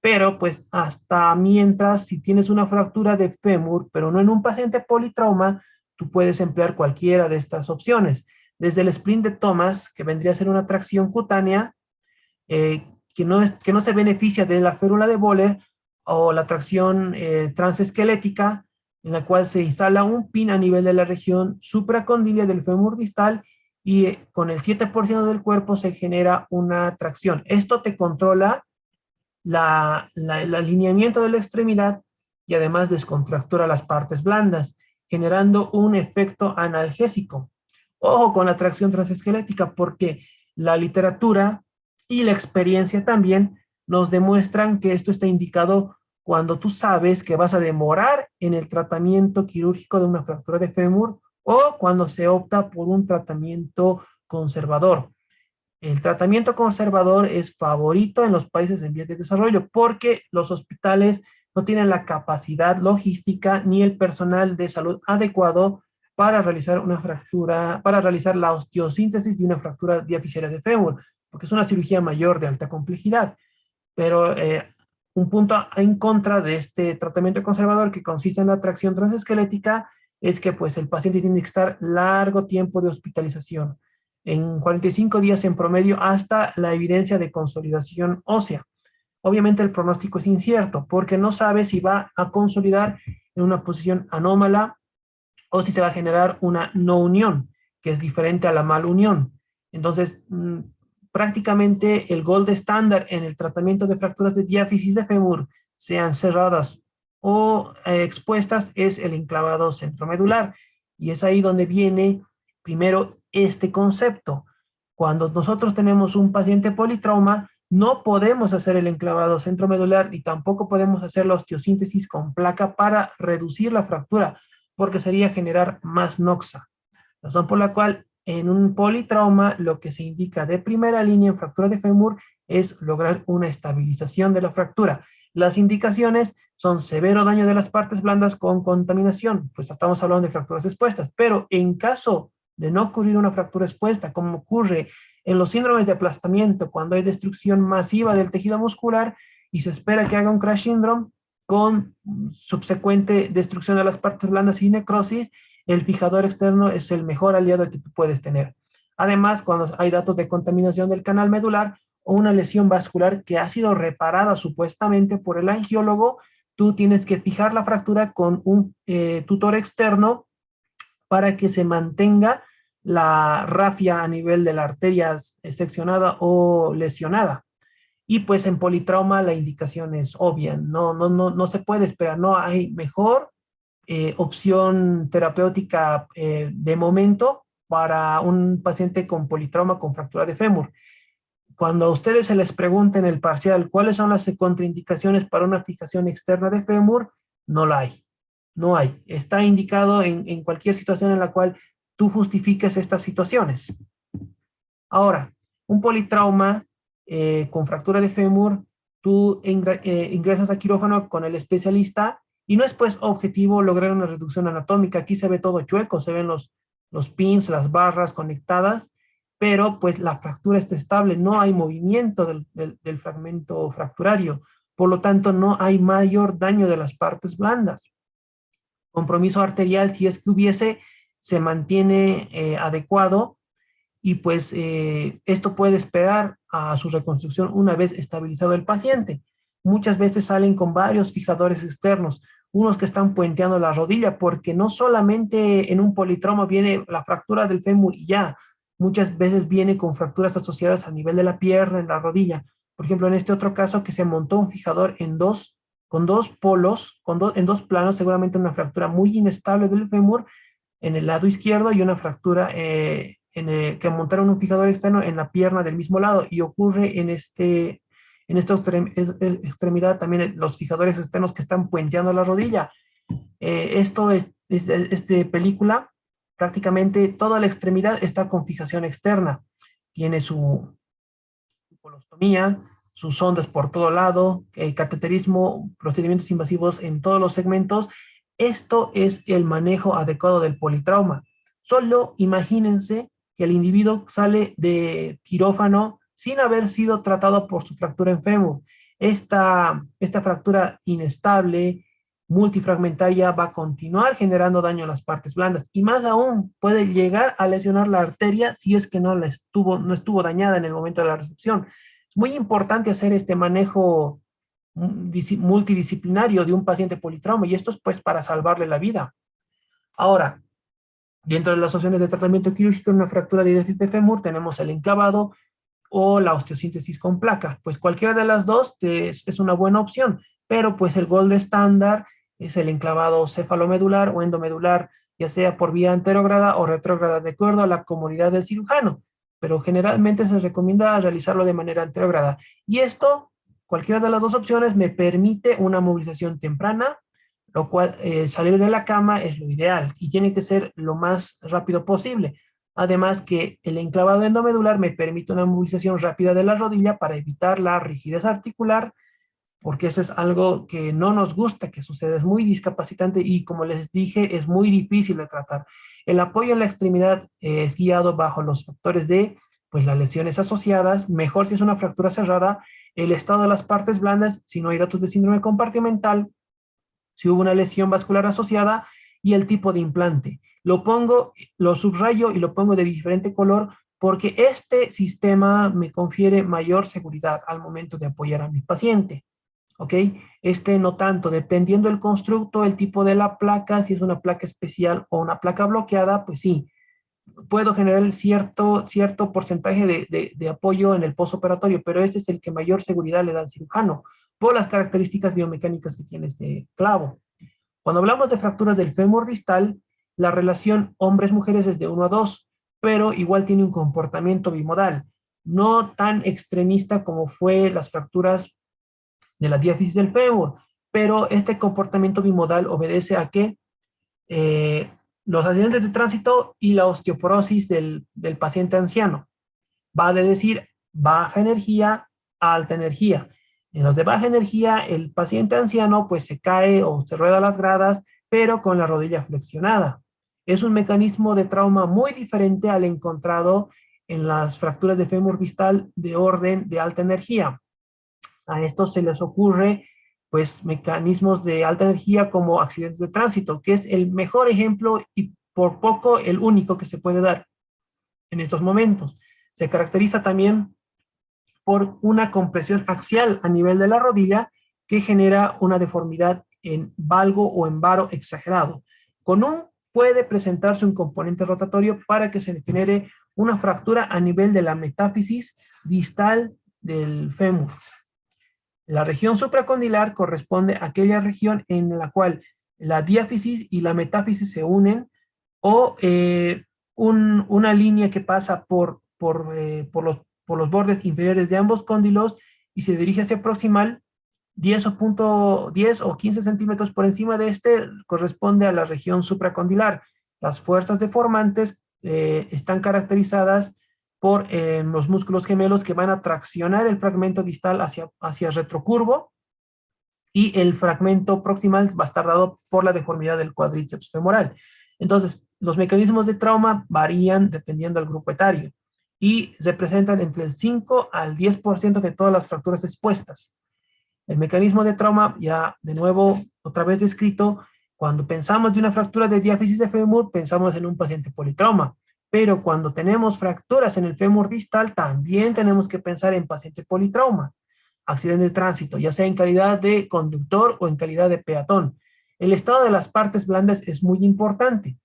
Pero pues hasta mientras, si tienes una fractura de fémur, pero no en un paciente politrauma, tú puedes emplear cualquiera de estas opciones. Desde el splint de Thomas, que vendría a ser una tracción cutánea, que no se beneficia de la férula de Boller, o la tracción transesquelética, en la cual se instala un pin a nivel de la región supracondilia del fémur distal y con el 7% del cuerpo se genera una tracción. Esto te controla el alineamiento de la extremidad y además descontractura las partes blandas, generando un efecto analgésico. Ojo con la tracción transesquelética, porque la literatura y la experiencia también nos demuestran que esto está indicado cuando tú sabes que vas a demorar en el tratamiento quirúrgico de una fractura de fémur o cuando se opta por un tratamiento conservador. El tratamiento conservador es favorito en los países en vías de desarrollo porque los hospitales no tienen la capacidad logística ni el personal de salud adecuado para realizar una fractura, para realizar la osteosíntesis de una fractura diafisaria de fémur, porque es una cirugía mayor de alta complejidad. Pero un punto en contra de este tratamiento conservador, que consiste en la tracción transesquelética, es que pues el paciente tiene que estar largo tiempo de hospitalización, en 45 días en promedio, hasta la evidencia de consolidación ósea. obviamente el pronóstico es incierto, porque no sabe si va a consolidar en una posición anómala o si se va a generar una no unión, que es diferente a la mal unión. Entonces, prácticamente el gold estándar en el tratamiento de fracturas de diáfisis de fémur, sean cerradas o expuestas, es el enclavado centromedular. Y es ahí donde viene primero este concepto. Cuando nosotros tenemos un paciente politrauma, no podemos hacer el enclavado centromedular y tampoco podemos hacer la osteosíntesis con placa para reducir la fractura, porque sería generar más noxa. Razón por la cual en un politrauma lo que se indica de primera línea en fractura de fémur es lograr una estabilización de la fractura. Las indicaciones son severo daño de las partes blandas con contaminación, pues estamos hablando de fracturas expuestas, pero en caso de no ocurrir una fractura expuesta, como ocurre en los síndromes de aplastamiento, cuando hay destrucción masiva del tejido muscular y se espera que haga un crash syndrome con subsecuente destrucción de las partes blandas y necrosis, el fijador externo es el mejor aliado que tú puedes tener. Además, cuando hay datos de contaminación del canal medular o una lesión vascular que ha sido reparada supuestamente por el angiólogo, tú tienes que fijar la fractura con un tutor externo para que se mantenga la rafia a nivel de la arteria seccionada o lesionada. Y pues en politrauma la indicación es obvia, no se puede esperar, no hay mejor opción terapéutica de momento para un paciente con politrauma con fractura de fémur. Cuando a ustedes se les pregunte en el parcial cuáles son las contraindicaciones para una fijación externa de fémur, no la hay. No hay. Está indicado en cualquier situación en la cual tú justifiques estas situaciones. Ahora, un politrauma con fractura de fémur, tú ingresas a quirófano con el especialista y no es pues objetivo lograr una reducción anatómica. Aquí se ve todo chueco, se ven los pins, las barras conectadas, pero pues la fractura está estable, no hay movimiento del fragmento fracturario. Por lo tanto, no hay mayor daño de las partes blandas. Compromiso arterial, si es que hubiese, se mantiene adecuado y pues esto puede esperar a su reconstrucción una vez estabilizado el paciente. Muchas veces salen con varios fijadores externos, unos que están puenteando la rodilla, porque no solamente en un politrauma viene la fractura del fémur y ya, muchas veces viene con fracturas asociadas a nivel de la pierna, en la rodilla. Por ejemplo, en este otro caso que se montó un fijador con dos polos, en dos planos, seguramente una fractura muy inestable del fémur en el lado izquierdo y una fractura que montaron un fijador externo en la pierna del mismo lado, y ocurre en esta extremidad también los fijadores externos que están puenteando la rodilla. Esto es de película, prácticamente toda la extremidad está con fijación externa, tiene su colostomía, sus sondas por todo lado, cateterismo, procedimientos invasivos en todos los segmentos. Esto es el manejo adecuado del politrauma. Solo imagínense que el individuo sale de quirófano sin haber sido tratado por su fractura en fémur. Esta fractura inestable, multifragmentaria, va a continuar generando daño a las partes blandas y más aún puede llegar a lesionar la arteria si es que no estuvo dañada en el momento de la recepción. Es muy importante hacer este manejo multidisciplinario de un paciente politrauma, y esto es pues para salvarle la vida. Ahora, dentro de las opciones de tratamiento quirúrgico en una fractura de déficit de fémur tenemos el enclavado o la osteosíntesis con placa. Pues cualquiera de las dos es una buena opción, pero pues el gold estándar es el enclavado cefalomedular o endomedular, ya sea por vía anterógrada o retrógrada, de acuerdo a la comodidad del cirujano, pero generalmente se recomienda realizarlo de manera anterógrada. Y esto, cualquiera de las dos opciones, me permite una movilización temprana, lo cual salir de la cama es lo ideal y tiene que ser lo más rápido posible. Además que el enclavado endomedular me permite una movilización rápida de la rodilla para evitar la rigidez articular, porque eso es algo que no nos gusta que suceda, es muy discapacitante y, como les dije, es muy difícil de tratar. El apoyo en la extremidad es guiado bajo los factores de pues las lesiones asociadas, mejor si es una fractura cerrada, el estado de las partes blandas, si no hay datos de síndrome compartimental, si hubo una lesión vascular asociada, y el tipo de implante. Lo subrayo y lo pongo de diferente color porque este sistema me confiere mayor seguridad al momento de apoyar a mi paciente. ¿Ok? Este no tanto, dependiendo del constructo, el tipo de la placa, si es una placa especial o una placa bloqueada, pues sí, puedo generar cierto porcentaje de apoyo en el postoperatorio, pero este es el que mayor seguridad le da al cirujano por las características biomecánicas que tiene este clavo. Cuando hablamos de fracturas del fémur distal, la relación hombres-mujeres es de 1 a 2, pero igual tiene un comportamiento bimodal, no tan extremista como fue las fracturas de la diáfisis del fémur, pero este comportamiento bimodal obedece a que los accidentes de tránsito y la osteoporosis del paciente anciano. Va de decir baja energía a alta energía. En los de baja energía, el paciente anciano pues se cae o se rueda las gradas, pero con la rodilla flexionada. Es un mecanismo de trauma muy diferente al encontrado en las fracturas de fémur distal de orden de alta energía. A estos se les ocurre pues mecanismos de alta energía como accidentes de tránsito, que es el mejor ejemplo y por poco el único que se puede dar en estos momentos. Se caracteriza también por una compresión axial a nivel de la rodilla que genera una deformidad en valgo o en varo exagerado. Con un puede presentarse un componente rotatorio para que se genere una fractura a nivel de la metáfisis distal del fémur. La región supracondilar corresponde a aquella región en la cual la diáfisis y la metáfisis se unen o una línea que pasa por los bordes inferiores de ambos cóndilos y se dirige hacia proximal 10 o 15 centímetros por encima de este corresponde a la región supracondilar. Las fuerzas deformantes están caracterizadas por los músculos gemelos que van a traccionar el fragmento distal hacia retrocurvo y el fragmento proximal va a estar dado por la deformidad del cuádriceps femoral. Entonces, los mecanismos de trauma varían dependiendo del grupo etario y representan entre el 5 al 10% de todas las fracturas expuestas. El mecanismo de trauma, ya de nuevo, otra vez descrito, cuando pensamos de una fractura de diáfisis de fémur, pensamos en un paciente politrauma. Pero cuando tenemos fracturas en el fémur distal, también tenemos que pensar en paciente politrauma. Accidente de tránsito, ya sea en calidad de conductor o en calidad de peatón. El estado de las partes blandas es muy importante.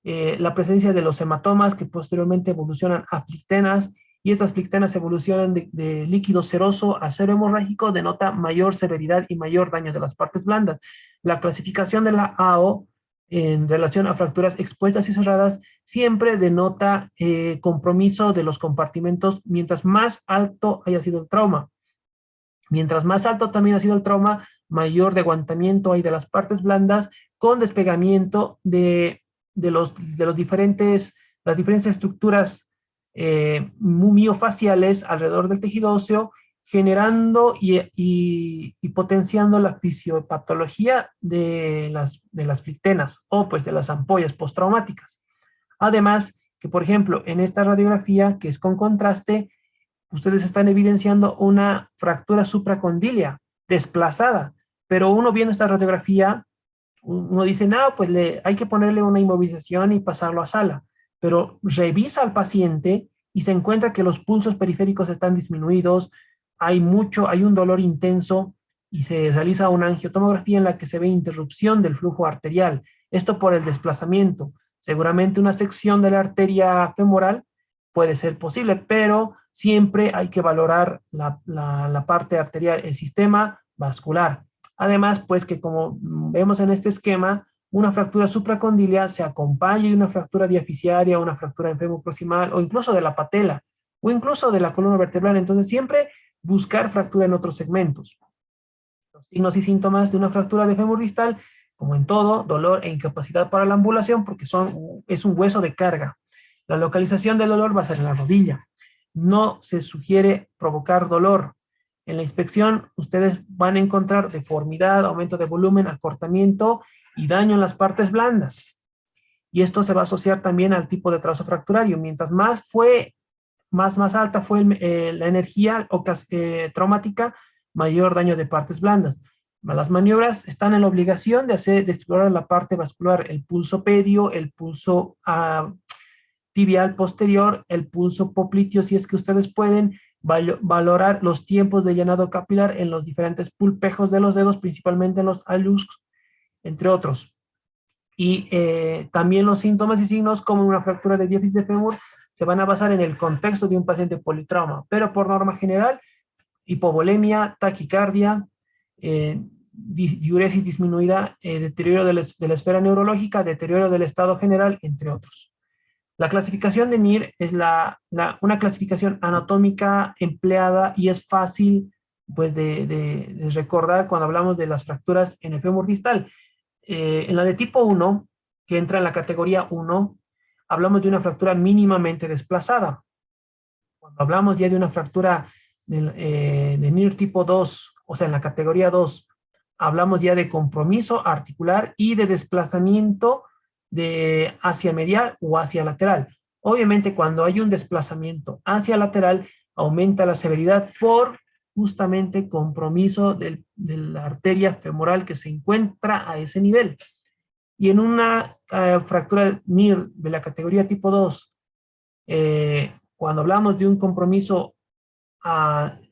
La presencia de los hematomas que posteriormente evolucionan a flictenas y estas flictenas evolucionan de líquido seroso a cero hemorrágico denota mayor severidad y mayor daño de las partes blandas. La clasificación de la AO en relación a fracturas expuestas y cerradas siempre denota compromiso de los compartimentos mientras más alto haya sido el trauma. Mientras más alto también ha sido el trauma, mayor de aguantamiento hay de las partes blandas con despegamiento de las diferentes estructuras miofaciales alrededor del tejido óseo, generando y potenciando la fisiopatología de las flictenas o pues de las ampollas postraumáticas. Además, que por ejemplo, en esta radiografía, que es con contraste, ustedes están evidenciando una fractura supracondilia desplazada, pero uno viendo esta radiografía, uno dice, no, pues hay que ponerle una inmovilización y pasarlo a sala, pero revisa al paciente y se encuentra que los pulsos periféricos están disminuidos, hay un dolor intenso y se realiza una angiotomografía en la que se ve interrupción del flujo arterial, esto por el desplazamiento. Seguramente una sección de la arteria femoral puede ser posible, pero siempre hay que valorar la parte arterial, el sistema vascular. Además, pues que como vemos en este esquema, una fractura supracondilia se acompaña de una fractura diaficiaria, una fractura en fémur proximal, o incluso de la patela, o incluso de la columna vertebral. Entonces, siempre buscar fractura en otros segmentos. Los signos y síntomas de una fractura de fémur distal, como en todo, dolor e incapacidad para la ambulación, porque es un hueso de carga. La localización del dolor va a ser en la rodilla. No se sugiere provocar dolor. En la inspección, ustedes van a encontrar deformidad, aumento de volumen, acortamiento y daño en las partes blandas. Y esto se va a asociar también al tipo de trazo fracturario. Mientras más alta fue la energía traumática, mayor daño de partes blandas. Las maniobras están en la obligación de explorar la parte vascular, el pulso pedio, el pulso tibial posterior, el pulso popliteo, si es que ustedes pueden valorar los tiempos de llenado capilar en los diferentes pulpejos de los dedos, principalmente en los hallux, entre otros. Y también los síntomas y signos, como una fractura de diáfisis de fémur, se van a basar en el contexto de un paciente politrauma, pero por norma general, hipovolemia, taquicardia, diuresis disminuida, deterioro de la esfera neurológica, deterioro del estado general, entre otros. La clasificación de NIR es una clasificación anatómica empleada y es fácil pues, de recordar cuando hablamos de las fracturas en el fémur distal. En la de tipo 1, que entra en la categoría 1, hablamos de una fractura mínimamente desplazada. Cuando hablamos ya de una fractura de NIR tipo 2, o sea, en la categoría 2, hablamos ya de compromiso articular y de desplazamiento hacia medial o hacia lateral. Obviamente, cuando hay un desplazamiento hacia lateral, aumenta la severidad por justamente compromiso de la arteria femoral que se encuentra a ese nivel. Y en una fractura NIR de la categoría tipo 2, cuando hablamos de un compromiso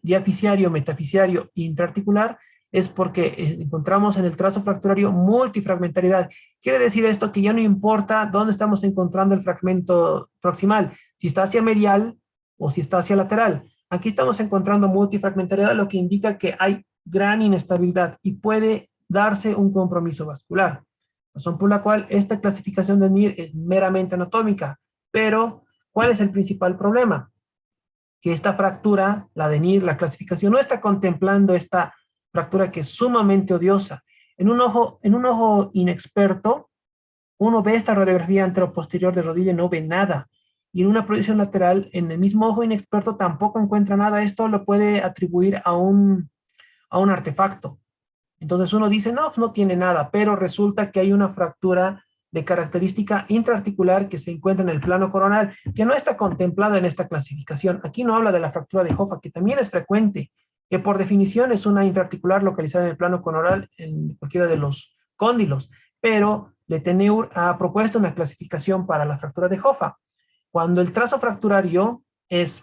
diafisiario, metafisiario e intraarticular, es porque encontramos en el trazo fracturario multifragmentariedad. Quiere decir esto que ya no importa dónde estamos encontrando el fragmento proximal, si está hacia medial o si está hacia lateral. Aquí estamos encontrando multifragmentariedad, lo que indica que hay gran inestabilidad y puede darse un compromiso vascular. Razón por la cual esta clasificación de NIR es meramente anatómica. Pero, ¿cuál es el principal problema? Que esta fractura, la de NIR, la clasificación, no está contemplando esta fractura que es sumamente odiosa. En un ojo inexperto, uno ve esta radiografía anteroposterior de rodilla y no ve nada. Y en una proyección lateral, en el mismo ojo inexperto, tampoco encuentra nada. Esto lo puede atribuir a un artefacto. Entonces uno dice, no, no tiene nada, pero resulta que hay una fractura de característica intraarticular que se encuentra en el plano coronal, que no está contemplada en esta clasificación. Aquí no habla de la fractura de Hoffa, que también es frecuente, que por definición es una intraarticular localizada en el plano coronal en cualquiera de los cóndilos, pero Leteneur ha propuesto una clasificación para la fractura de Hoffa. Cuando el trazo fracturario es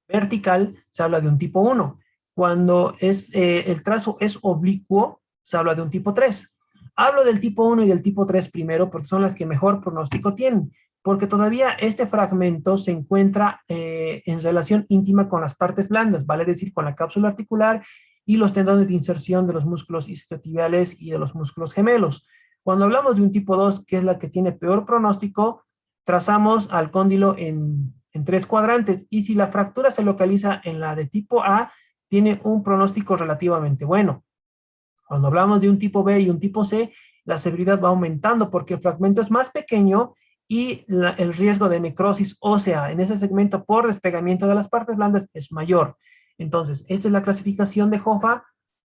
vertical, se habla de un tipo 1. Cuando el trazo es oblicuo, se habla de un tipo 3. Hablo del tipo 1 y del tipo 3 primero porque son las que mejor pronóstico tienen, porque todavía este fragmento se encuentra en relación íntima con las partes blandas, vale decir, con la cápsula articular y los tendones de inserción de los músculos isquiotibiales y de los músculos gemelos. Cuando hablamos de un tipo 2, que es la que tiene peor pronóstico, trazamos al cóndilo en 3 cuadrantes, y si la fractura se localiza en la de tipo A, tiene un pronóstico relativamente bueno. Cuando hablamos de un tipo B y un tipo C, la severidad va aumentando porque el fragmento es más pequeño y el riesgo de necrosis ósea en ese segmento por despegamiento de las partes blandas es mayor. Entonces, esta es la clasificación de Hoffa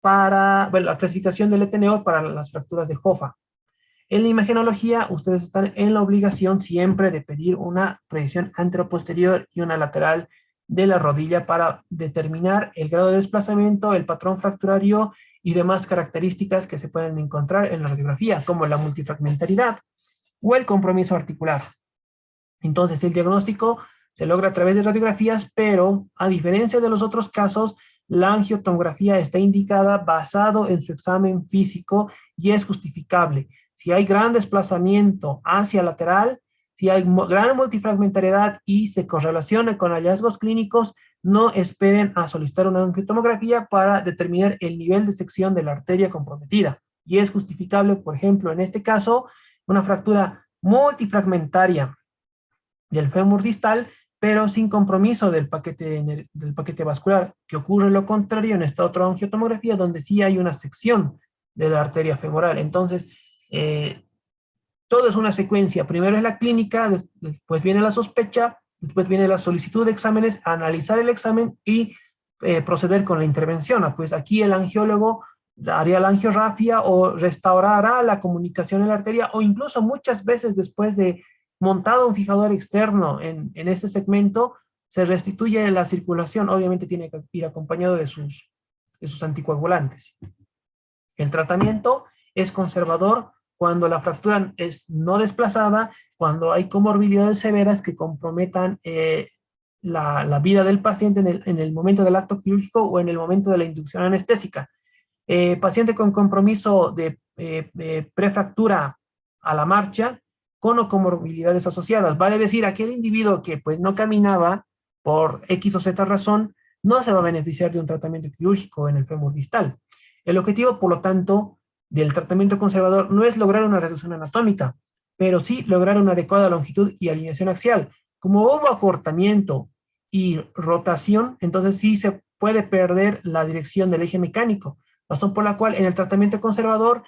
la clasificación del Leteneur para las fracturas de Hoffa. En la imagenología, ustedes están en la obligación siempre de pedir una proyección anteroposterior y una lateral de la rodilla para determinar el grado de desplazamiento, el patrón fracturario y demás características que se pueden encontrar en la radiografía, como la multifragmentariedad o el compromiso articular. Entonces, el diagnóstico se logra a través de radiografías, pero a diferencia de los otros casos, la angiotomografía está indicada basado en su examen físico y es justificable. Si hay gran desplazamiento hacia lateral, si hay gran multifragmentariedad y se correlaciona con hallazgos clínicos, no esperen a solicitar una angiotomografía para determinar el nivel de sección de la arteria comprometida. Y es justificable, por ejemplo, en este caso, una fractura multifragmentaria del fémur distal, pero sin compromiso del paquete vascular, que ocurre lo contrario en esta otra angiotomografía, donde sí hay una sección de la arteria femoral. Entonces, todo es una secuencia. Primero es la clínica, después viene la sospecha, después viene la solicitud de exámenes, analizar el examen y proceder con la intervención. Pues aquí el angiólogo haría la angiografía o restaurará la comunicación en la arteria, o incluso muchas veces después de montado un fijador externo en ese segmento, se restituye la circulación. Obviamente tiene que ir acompañado de sus anticoagulantes. El tratamiento es conservador cuando la fractura es no desplazada, cuando hay comorbilidades severas que comprometan la vida del paciente en el momento del acto quirúrgico o en el momento de la inducción anestésica. Paciente con compromiso de prefractura a la marcha, con o comorbilidades asociadas. Vale decir, aquel individuo que pues no caminaba por X o Z razón, no se va a beneficiar de un tratamiento quirúrgico en el fémur distal. El objetivo, por lo tanto, del tratamiento conservador no es lograr una reducción anatómica, pero sí lograr una adecuada longitud y alineación axial. Como hubo acortamiento y rotación, entonces sí se puede perder la dirección del eje mecánico, razón por la cual en el tratamiento conservador,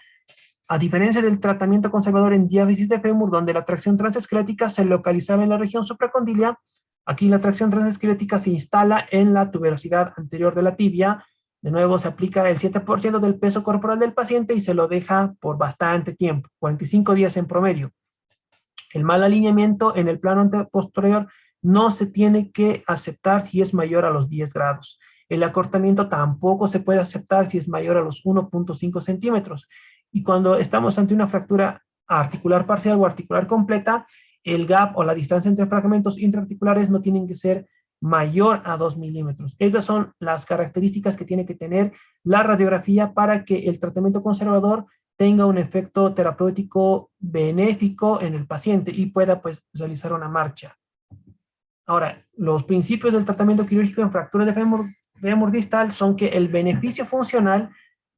a diferencia del tratamiento conservador en diáfisis de fémur, donde la tracción transesquelética se localizaba en la región supracondilia, aquí la tracción transesquelética se instala en la tuberosidad anterior de la tibia. De nuevo, se aplica el 7% del peso corporal del paciente y se lo deja por bastante tiempo, 45 días en promedio. El mal alineamiento en el plano posterior no se tiene que aceptar si es mayor a los 10 grados. El acortamiento tampoco se puede aceptar si es mayor a los 1.5 centímetros. Y cuando estamos ante una fractura articular parcial o articular completa, el gap o la distancia entre fragmentos intraarticulares no tienen que ser mayor a 2 milímetros. Esas son las características que tiene que tener la radiografía para que el tratamiento conservador tenga un efecto terapéutico benéfico en el paciente y pueda pues realizar una marcha. Ahora, los principios del tratamiento quirúrgico en fractura de fémur distal son que el beneficio funcional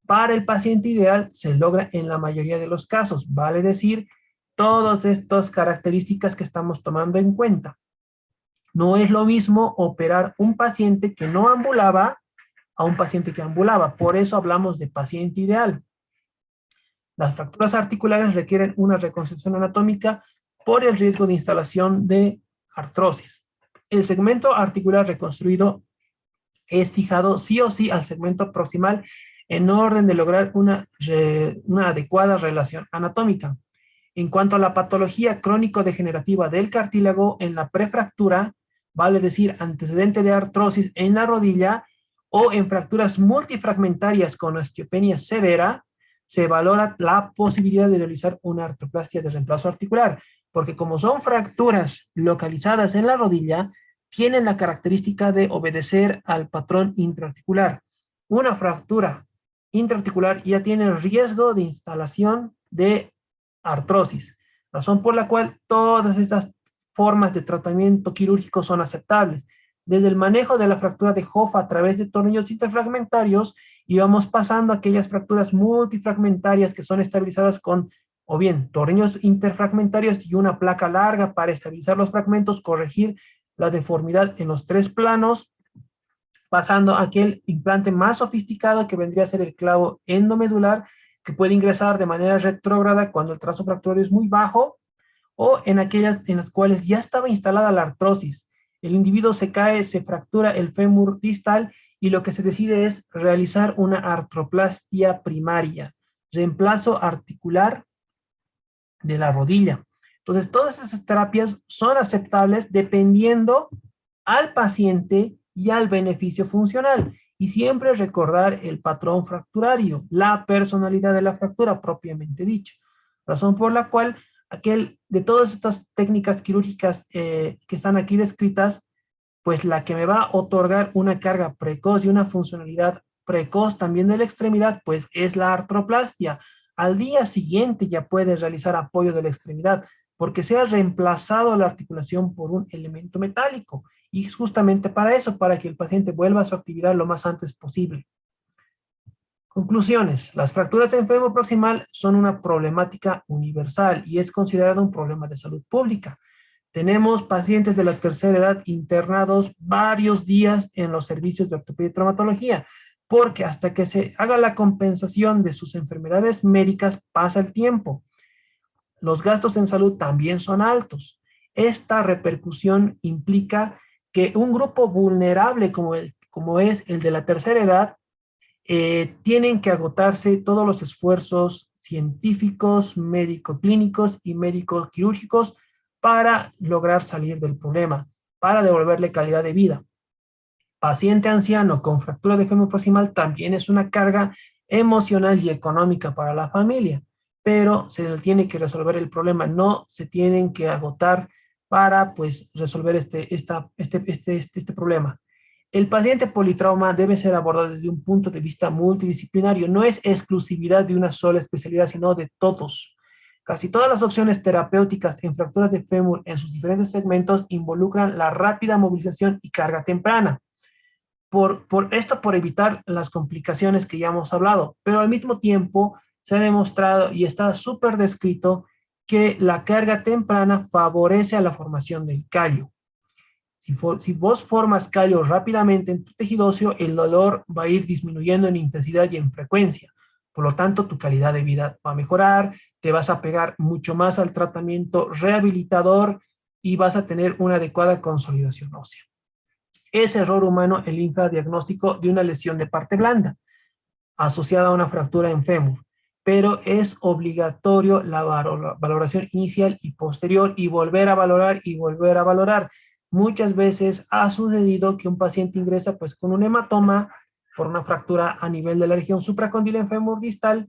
para el paciente ideal se logra en la mayoría de los casos, vale decir, todas estas características que estamos tomando en cuenta. No es lo mismo operar un paciente que no ambulaba a un paciente que ambulaba, por eso hablamos de paciente ideal. Las fracturas articulares requieren una reconstrucción anatómica por el riesgo de instalación de artrosis. El segmento articular reconstruido es fijado sí o sí al segmento proximal en orden de lograr una adecuada relación anatómica. En cuanto a la patología crónico-degenerativa del cartílago en la prefractura, vale decir antecedente de artrosis en la rodilla o en fracturas multifragmentarias con osteopenia severa, se valora la posibilidad de realizar una artroplastia de reemplazo articular, porque como son fracturas localizadas en la rodilla, tienen la característica de obedecer al patrón intraarticular. Una fractura intraarticular ya tiene riesgo de instalación de artrosis, razón por la cual todas estas formas de tratamiento quirúrgico son aceptables. Desde el manejo de la fractura de Hoffa a través de tornillos interfragmentarios y vamos pasando a aquellas fracturas multifragmentarias que son estabilizadas con o bien tornillos interfragmentarios y una placa larga para estabilizar los fragmentos, corregir la deformidad en los 3 planos, pasando a aquel implante más sofisticado que vendría a ser el clavo endomedular, que puede ingresar de manera retrógrada cuando el trazo fracturario es muy bajo, o en aquellas en las cuales ya estaba instalada la artrosis. El individuo se cae, se fractura el fémur distal y lo que se decide es realizar una artroplastia primaria, reemplazo articular de la rodilla. Entonces, todas esas terapias son aceptables dependiendo al paciente y al beneficio funcional. Y siempre recordar el patrón fracturario, la personalidad de la fractura propiamente dicho. Razón por la cual de todas estas técnicas quirúrgicas que están aquí descritas, pues la que me va a otorgar una carga precoz y una funcionalidad precoz también de la extremidad, pues es la artroplastia. Al día siguiente ya puedes realizar apoyo de la extremidad, porque se ha reemplazado la articulación por un elemento metálico. Y es justamente para eso, para que el paciente vuelva a su actividad lo más antes posible. Conclusiones. Las fracturas en fémur proximal son una problemática universal y es considerado un problema de salud pública. Tenemos pacientes de la tercera edad internados varios días en los servicios de ortopedia y traumatología, porque hasta que se haga la compensación de sus enfermedades médicas pasa el tiempo. Los gastos en salud también son altos. Esta repercusión implica que un grupo vulnerable como es el de la tercera edad, tienen que agotarse todos los esfuerzos científicos, médico-clínicos y médico-quirúrgicos para lograr salir del problema, para devolverle calidad de vida. Paciente anciano con fractura de fémur proximal también es una carga emocional y económica para la familia, pero se tiene que resolver el problema, no se tienen que agotar para pues resolver este problema. El paciente politrauma debe ser abordado desde un punto de vista multidisciplinario, no es exclusividad de una sola especialidad, sino de todos. Casi todas las opciones terapéuticas en fracturas de fémur en sus diferentes segmentos involucran la rápida movilización y carga temprana. Por evitar las complicaciones que ya hemos hablado, pero al mismo tiempo se ha demostrado y está súper descrito que la carga temprana favorece a la formación del callo. Si vos formas callo rápidamente en tu tejido óseo, el dolor va a ir disminuyendo en intensidad y en frecuencia. Por lo tanto, tu calidad de vida va a mejorar, te vas a pegar mucho más al tratamiento rehabilitador y vas a tener una adecuada consolidación ósea. Es error humano el infradiagnóstico de una lesión de parte blanda asociada a una fractura en fémur, pero es obligatorio la valoración inicial y posterior y volver a valorar y volver a valorar. Muchas veces ha sucedido que un paciente ingresa pues con un hematoma por una fractura a nivel de la región supracondila en fémur distal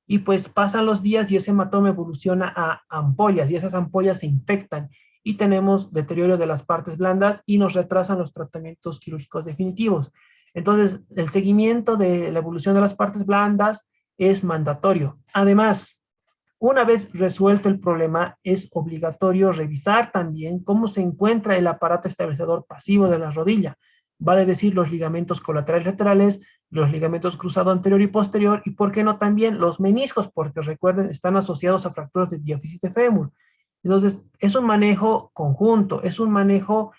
y pues pasan los días y ese hematoma evoluciona a ampollas y esas ampollas se infectan y tenemos deterioro de las partes blandas y nos retrasan los tratamientos quirúrgicos definitivos. Entonces, el seguimiento de la evolución de las partes blandas es mandatorio. Además, una vez resuelto el problema, es obligatorio revisar también cómo se encuentra el aparato estabilizador pasivo de la rodilla, vale decir los ligamentos colaterales laterales, los ligamentos cruzado anterior y posterior, y por qué no también los meniscos, porque recuerden, están asociados a fracturas de diáfisis de fémur. Entonces, es un manejo conjunto, es un manejo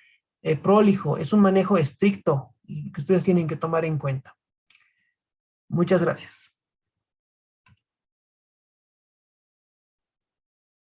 prolijo, es un manejo estricto que ustedes tienen que tomar en cuenta. Muchas gracias.